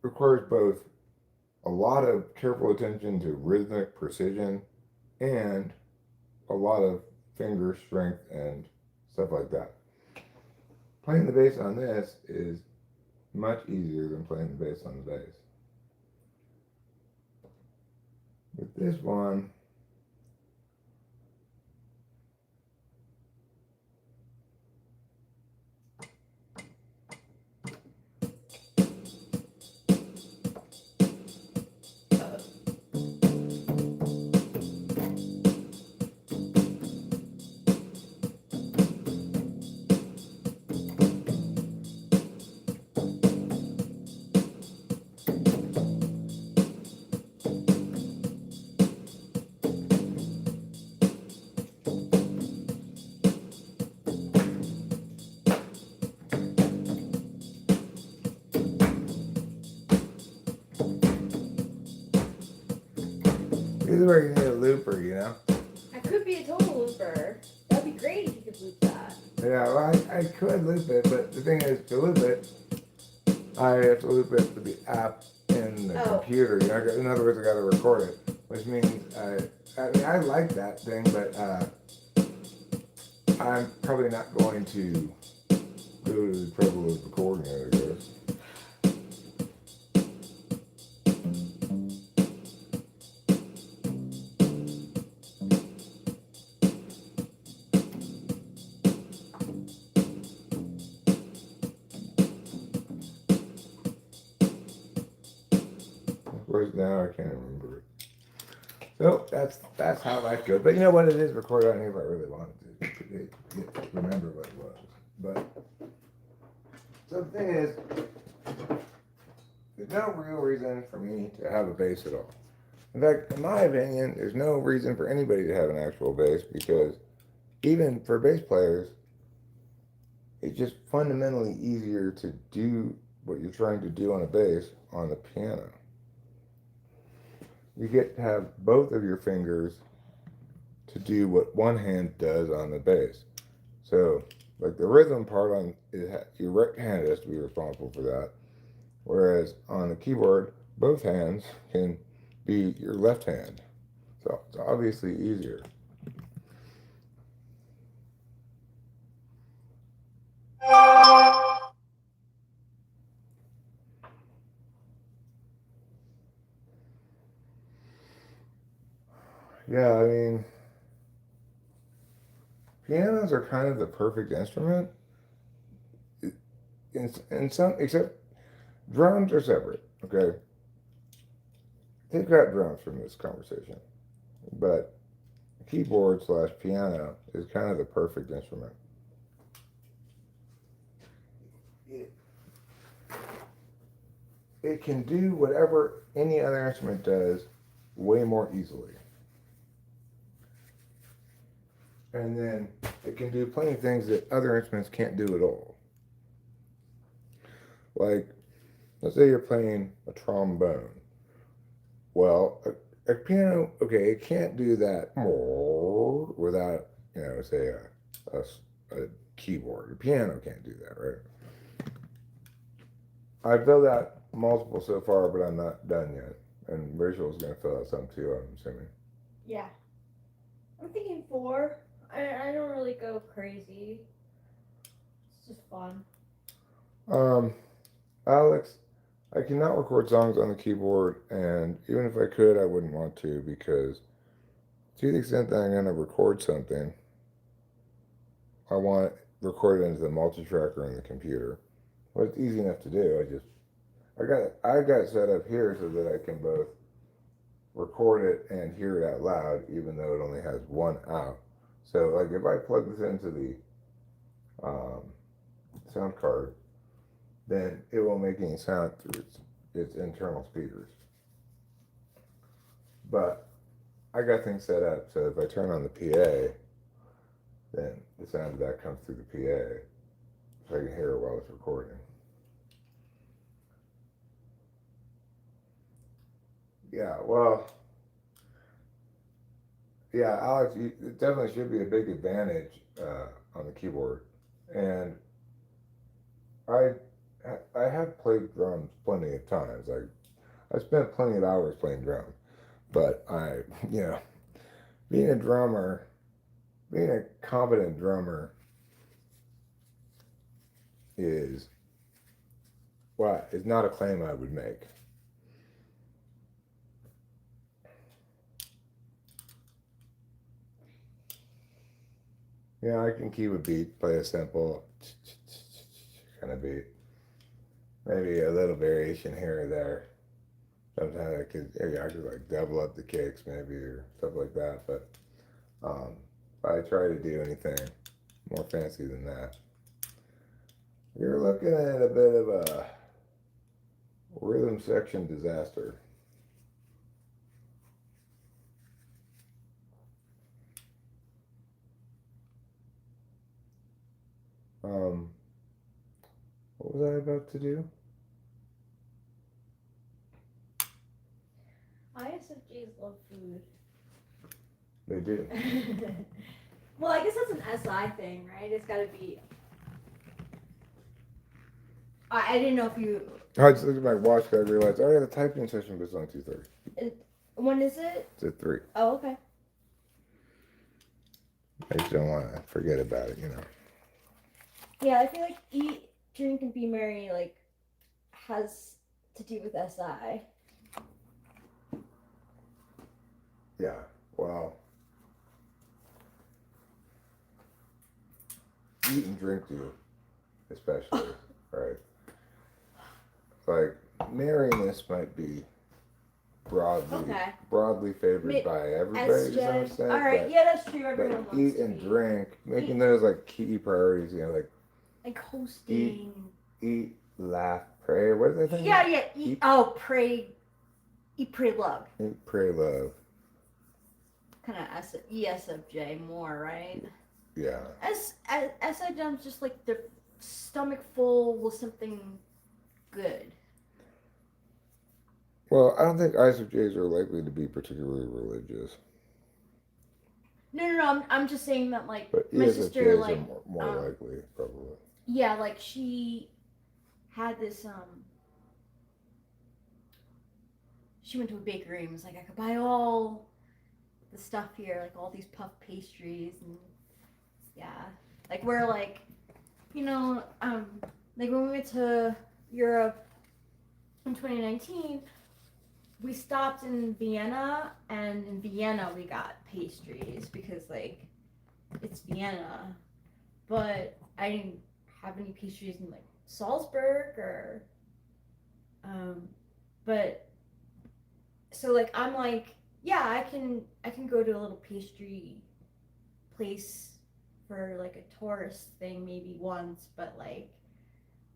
both a lot of careful attention to rhythmic precision and a lot of finger strength and stuff like that. Playing the bass on this is much easier than playing the bass on the bass. With this one, this is where you need a looper, you know? I could be a total looper. That'd be great if you could loop that. Yeah, well, I could loop it, but the thing is, to loop it, I have to loop it with the app in the computer. You know, in other words, I got to record it, which means I mean, I like that thing, but I'm probably not going to go to the trouble of recording it, I guess. Of course, now I can't remember it. So that's how life goes. But you know what? It is recorded on here if I really wanted to remember what it was. But so the thing is, there's no real reason for me to have a bass at all. In fact, in my opinion, there's no reason for anybody to have an actual bass, because even for bass players, it's just fundamentally easier to do what you're trying to do on a bass on the piano. You get to have both of your fingers to do what one hand does on the bass. So, like the rhythm part on it, your right hand has to be responsible for that. Whereas on the keyboard, both hands can be your left hand. So it's obviously easier. Yeah, I mean, pianos are kind of the perfect instrument. In some, except drums are separate, okay? Take out drums from this conversation. But keyboard / piano is kind of the perfect instrument. It can do whatever any other instrument does way more easily. And then it can do plenty of things that other instruments can't do at all. Like, let's say you're playing a trombone. Well, a piano, okay, it can't do that without, you know, say a keyboard. A piano can't do that, right? I've filled out multiple so far, but I'm not done yet. And Rachel's going to fill out some too, I'm assuming. Yeah. I'm thinking 4. I don't really go crazy. It's just fun. Alex, I cannot record songs on the keyboard, and even if I could, I wouldn't want to, because to the extent that I'm going to record something, I want it recorded into the multi-tracker in the computer. Well, it's easy enough to do. I got it set up here so that I can both record it and hear it out loud, even though it only has one out. So, like, if I plug this into the sound card, then it won't make any sound through its internal speakers. But I got things set up so if I turn on the PA, then the sound of that comes through the PA, so I can hear it while it's recording. Yeah, well, yeah, Alex, it definitely should be a big advantage on the keyboard, and I I have played drums plenty of times. I spent plenty of hours playing drums, but you know, being a drummer, being a competent drummer is is not a claim I would make. Yeah, I can keep a beat, play a simple kind of beat. Maybe a little variation here or there. Sometimes I could like double up the kicks maybe or stuff like that. But if I try to do anything more fancy than that, you're looking at a bit of a rhythm section disaster. What was I about to do? ISFJs love food. They do. Well, I guess that's an SI thing, right? It's got to be. I didn't know if you. I just looked at my watch because I realized I had a typing session, but it's only 2:30. When is it? It's at 3. Oh, okay. I just don't want to forget about it, you know. Yeah, I feel like eat, drink, and be merry like has to do with SI. Yeah, well, eat and drink do, especially, right? Like, merriness might be broadly favored by everybody to some extent. All right, yeah, that's true. Everyone but wants eat to and drink, making those like key priorities, you know, like hosting. Eat, laugh, pray. What is that thing? Yeah. Pray. Eat, pray, love. Eat, pray, love. Kind of ESFJ more, right? Yeah. SIJs just like their stomach full with something good. Well, I don't think ISFJs are likely to be particularly religious. No. I'm just saying that, like, but my sister, like, are more likely, probably. Yeah, like she had this. She went to a bakery and was like, I could buy all the stuff here, like all these puff pastries, and yeah, like we're like, like when we went to Europe in 2019. We stopped in Vienna, and in Vienna we got pastries because, like, it's Vienna. But I didn't have any pastries in, like, Salzburg or, but, so, like, I'm like, yeah, I can go to a little pastry place for, like, a tourist thing maybe once, but, like,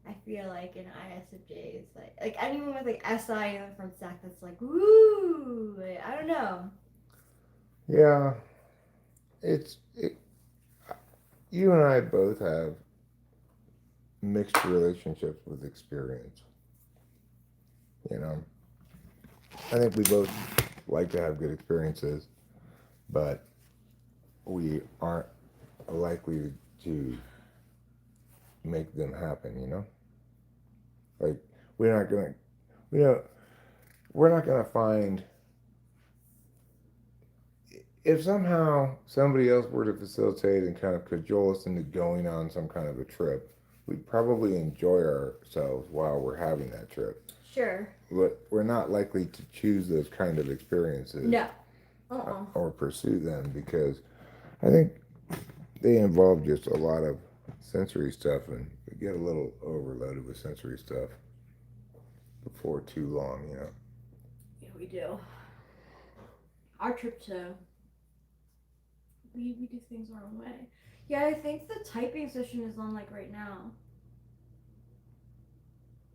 I feel like an ISFJ is like anyone with like SI in the front stack that's like, woo, like, I don't know. Yeah, you and I both have mixed relationships with experience. You know, I think we both like to have good experiences, but we aren't likely to make them happen, you know? Like, we're not gonna find, if somehow somebody else were to facilitate and kind of cajole us into going on some kind of a trip, we'd probably enjoy ourselves while we're having that trip. Sure. But we're not likely to choose those kind of experiences. No. Or pursue them because I think they involve just a lot of sensory stuff, and we get a little overloaded with sensory stuff for too long, you know. Yeah, we do. Our trip to we do things our own way. Yeah, I think the typing session is on like right now.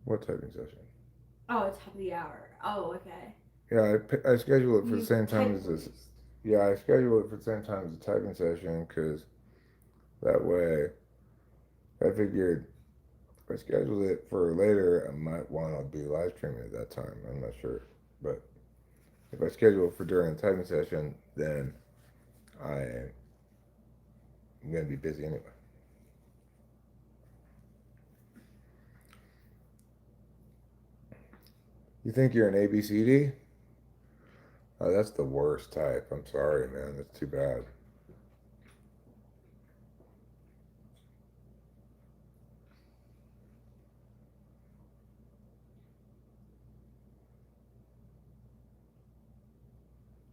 What typing session? Oh, it's top of the hour. Oh, okay. Yeah, I schedule it for the You same time type as this. Yeah, I schedule it for the same time as the typing session because that way I figured if I schedule it for later, I might want to be live streaming at that time. I'm not sure. But if I schedule it for during the typing session, then I'm going to be busy anyway. You think you're an ABCD? Oh, that's the worst type. I'm sorry, man. That's too bad.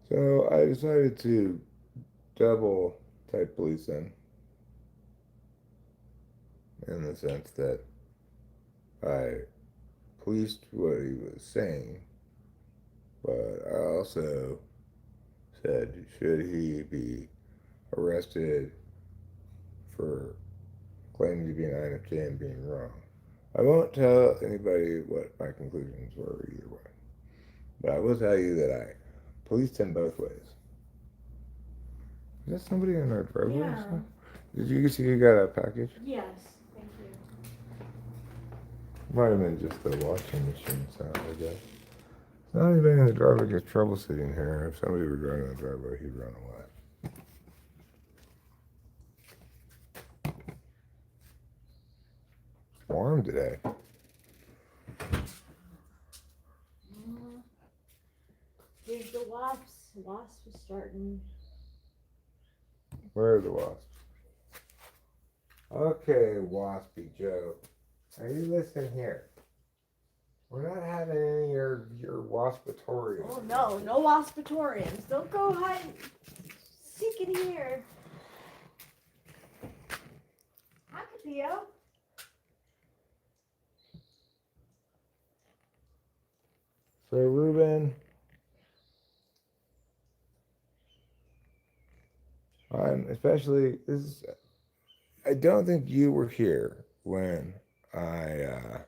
So I decided to double type police in the sense that I policed what he was saying, but I also said, should he be arrested for claiming to be an INFJ and being wrong? I won't tell anybody what my conclusions were either way, but I will tell you that I policed him both ways. Is that somebody in our driveway? Yeah. Did you see you got a package? Yes, thank you. Might have been just the washing machine sound, I guess. Not anybody in the driveway gets troubleshooting here. If somebody were driving in the driveway, he'd run away. It's warm today. Here's the wasps. Wasps is starting. Where are the wasps? Okay, Waspy Joe. Now you listen here. We're not having any of your waspitoriums. Oh no, no waspitoriums. Don't go hide seek in here. Hi, Capio. So Ruben, I'm especially this. I don't think you were here when I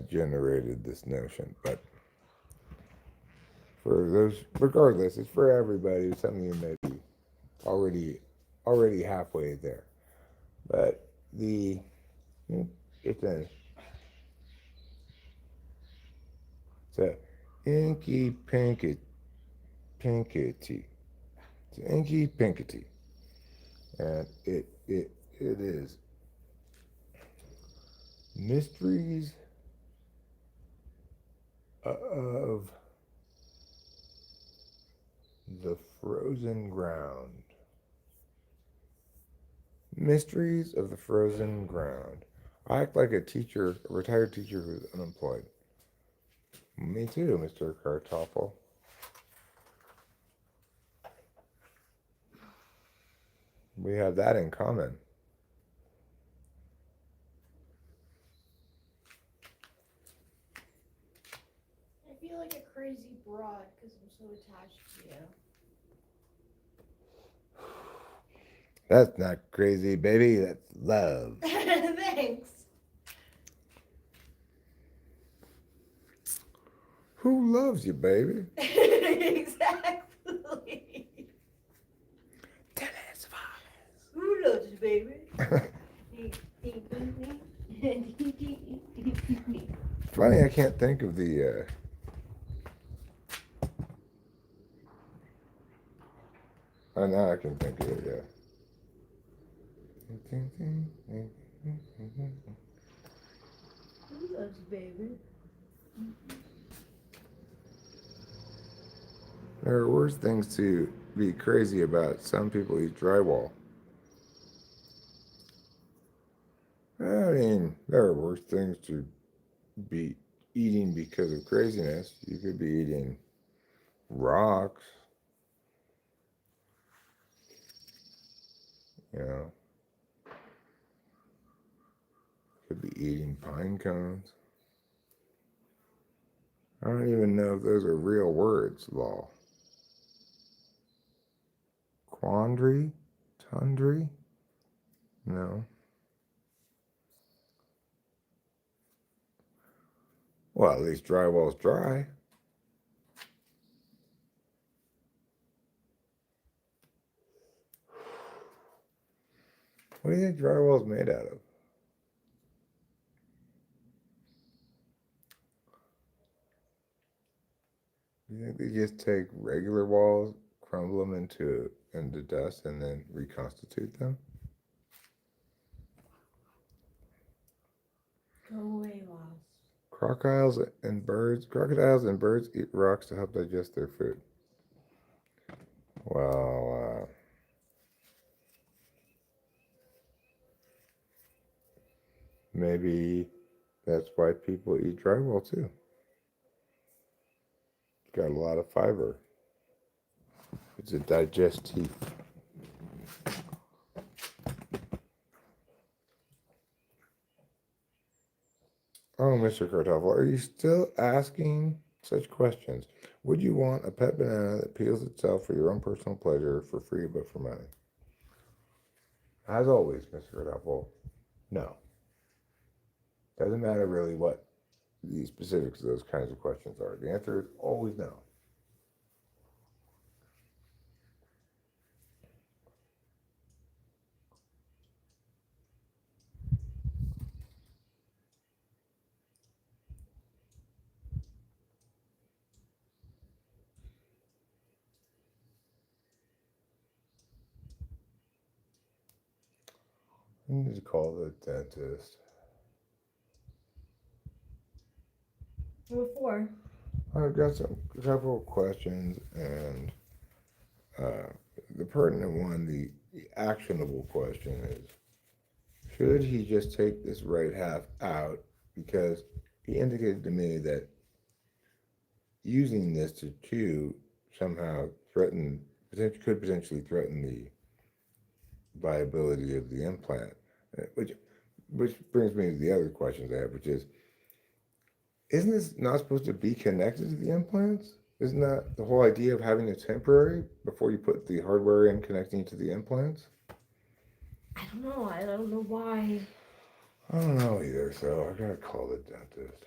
generated this notion, but for those, regardless, it's for everybody. Some of you may be already halfway there, but it's a inky pinkety. It's an inky pinkety, and it is mysteries of the frozen ground. Mysteries of the frozen ground. I act like a teacher, a retired teacher who's unemployed. Me too, Mr. Kartoffel. We have that in common. I feel like a crazy broad because I'm so attached to you. That's not crazy, baby. That's love. Thanks. Who loves you, baby? Exactly. Dennis Wallace. Who loves you, baby? Funny, I can't think of the. Oh, now I can think of it, yeah. Who loves you, baby? There are worse things to be crazy about. Some people eat drywall. I mean, there are worse things to be eating because of craziness. You could be eating rocks, you know. Could be eating pine cones. I don't even know if those are real words, lol. Quandary? Tundry? No. Well, at least drywall's dry. What do you think drywall's made out of? You think they just take regular walls, crumble them into dust, and then reconstitute them? Go away, Lost. Crocodiles and birds eat rocks to help digest their food. Well, maybe that's why people eat drywall too. It's got a lot of fiber. It's a digestive. Oh, Mr. Kartoffel, are you still asking such questions? Would you want a pet banana that peels itself for your own personal pleasure for free but for money? As always, Mr. Kartoffel, no. Doesn't matter really what the specifics of those kinds of questions are. The answer is always no. I need to call the dentist. What for? I've got a couple of questions, and the pertinent one, the actionable question is, should he just take this right half out? Because he indicated to me that using this to chew somehow could potentially threaten the viability of the implant, which brings me to the other questions I have, which is, isn't this not supposed to be connected to the implants? Isn't that the whole idea of having a temporary before you put the hardware in connecting to the implants? I don't know. I don't know why. I don't know either, so I gotta call the dentist.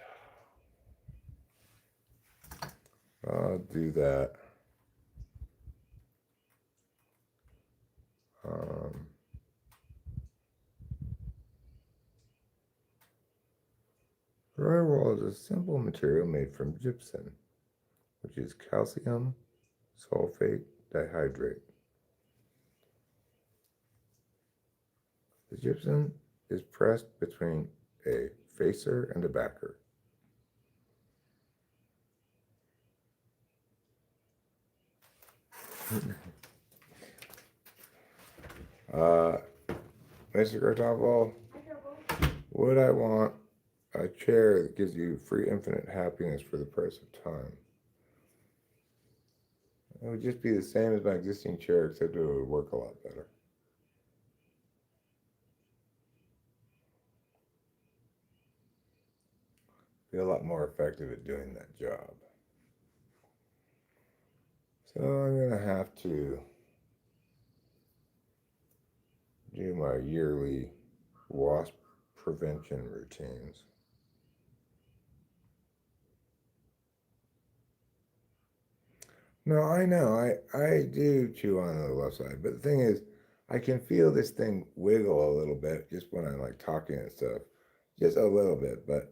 I'll do that. Drywall is a simple material made from gypsum, which is calcium sulfate dihydrate. The gypsum is pressed between a facer and a backer. Mr. Kartoffel, would I want a chair that gives you free infinite happiness for the price of time? It would just be the same as my existing chair, except it would work a lot better. Be a lot more effective at doing that job. So I'm gonna have to do my yearly wasp prevention routines. No, I know. I do chew on the left side, but the thing is, I can feel this thing wiggle a little bit just when I'm like talking and stuff, just a little bit. But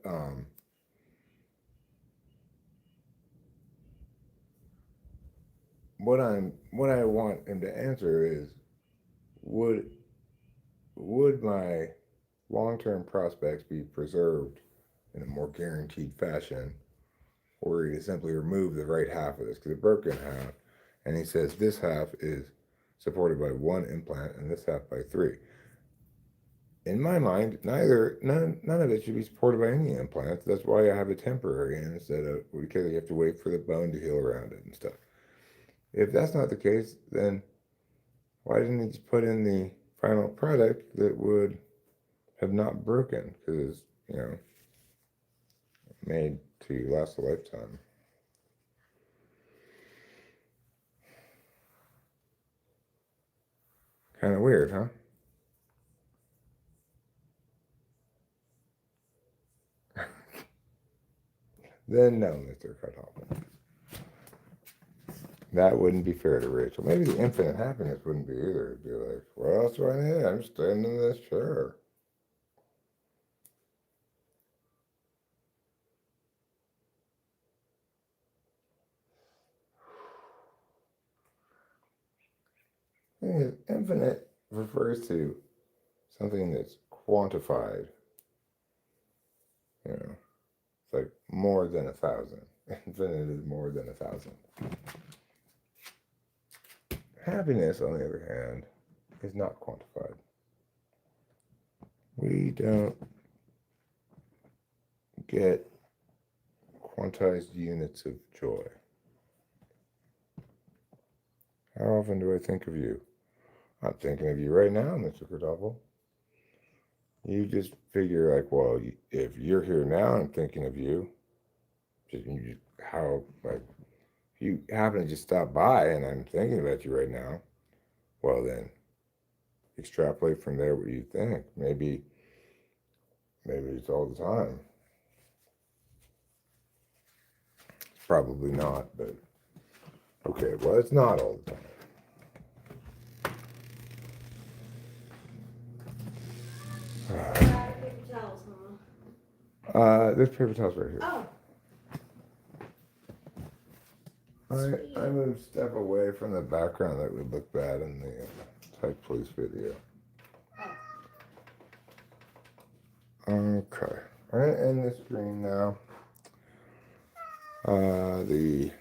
what I want him to answer is, would my long-term prospects be preserved in a more guaranteed fashion, or he to simply remove the right half of this because it broke in half, and he says this half is supported by one implant and this half by three. In my mind, none of it should be supported by any implants. That's why I have a temporary instead of, because you have to wait for the bone to heal around it and stuff. If that's not the case, then why didn't he just put in the final product that would have not broken because it's, made to last a lifetime. Kind of weird, huh? Then no, Mr. Cuthopple. That wouldn't be fair to Rachel. Maybe the infinite happiness wouldn't be either. It'd be like, what else do I need? I'm staying in this chair. Thing is, infinite refers to something that's quantified. It's like more than 1,000. Infinite is more than 1,000. Happiness, on the other hand, is not quantified. We don't get quantized units of joy. How often do I think of you? I'm thinking of you right now, Mr. Cuthopple. You just figure like, well, if you're here now, I'm thinking of you. You happen to just stop by and I'm thinking about you right now. Well, then extrapolate from there what you think. Maybe it's all the time. It's probably not, but okay, well, it's not all the time. Paper towels, huh? This paper towel's right here. Oh. I moved stuff away from the background that would look bad in the Type Police video. Okay, I'm gonna end the stream now. The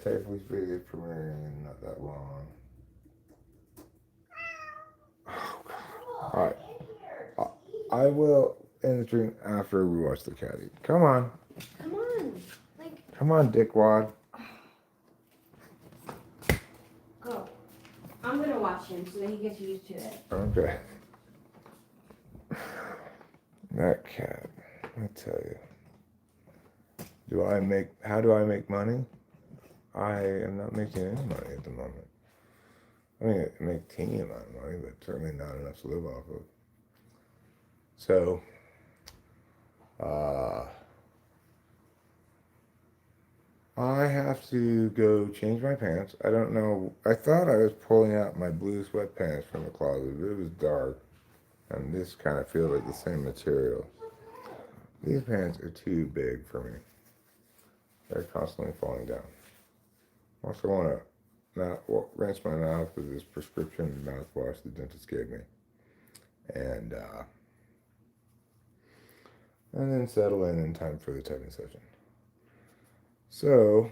Type Police video is premiering not that long. Oh, God. All right, I will end the stream after we watch the cat eat. Come on. Come on. Come on, dickwad. Go. I'm gonna watch him so that he gets used to it. Okay. That cat, I tell you. How do I make money? I am not making any money at the moment. I mean, I make a teeny amount of money, but certainly not enough to live off of. So, I have to go change my pants. I don't know. I thought I was pulling out my blue sweatpants from the closet, but it was dark. And this kind of feels like the same material. These pants are too big for me. They're constantly falling down. I also want to rinse my mouth with this prescription mouthwash the dentist gave me. And then settle in time for the typing session. So,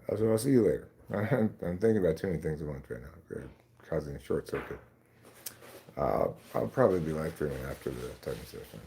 I'll see you later. I'm thinking about too many things at once right now. They're causing a short circuit. I'll probably be live streaming after the typing session.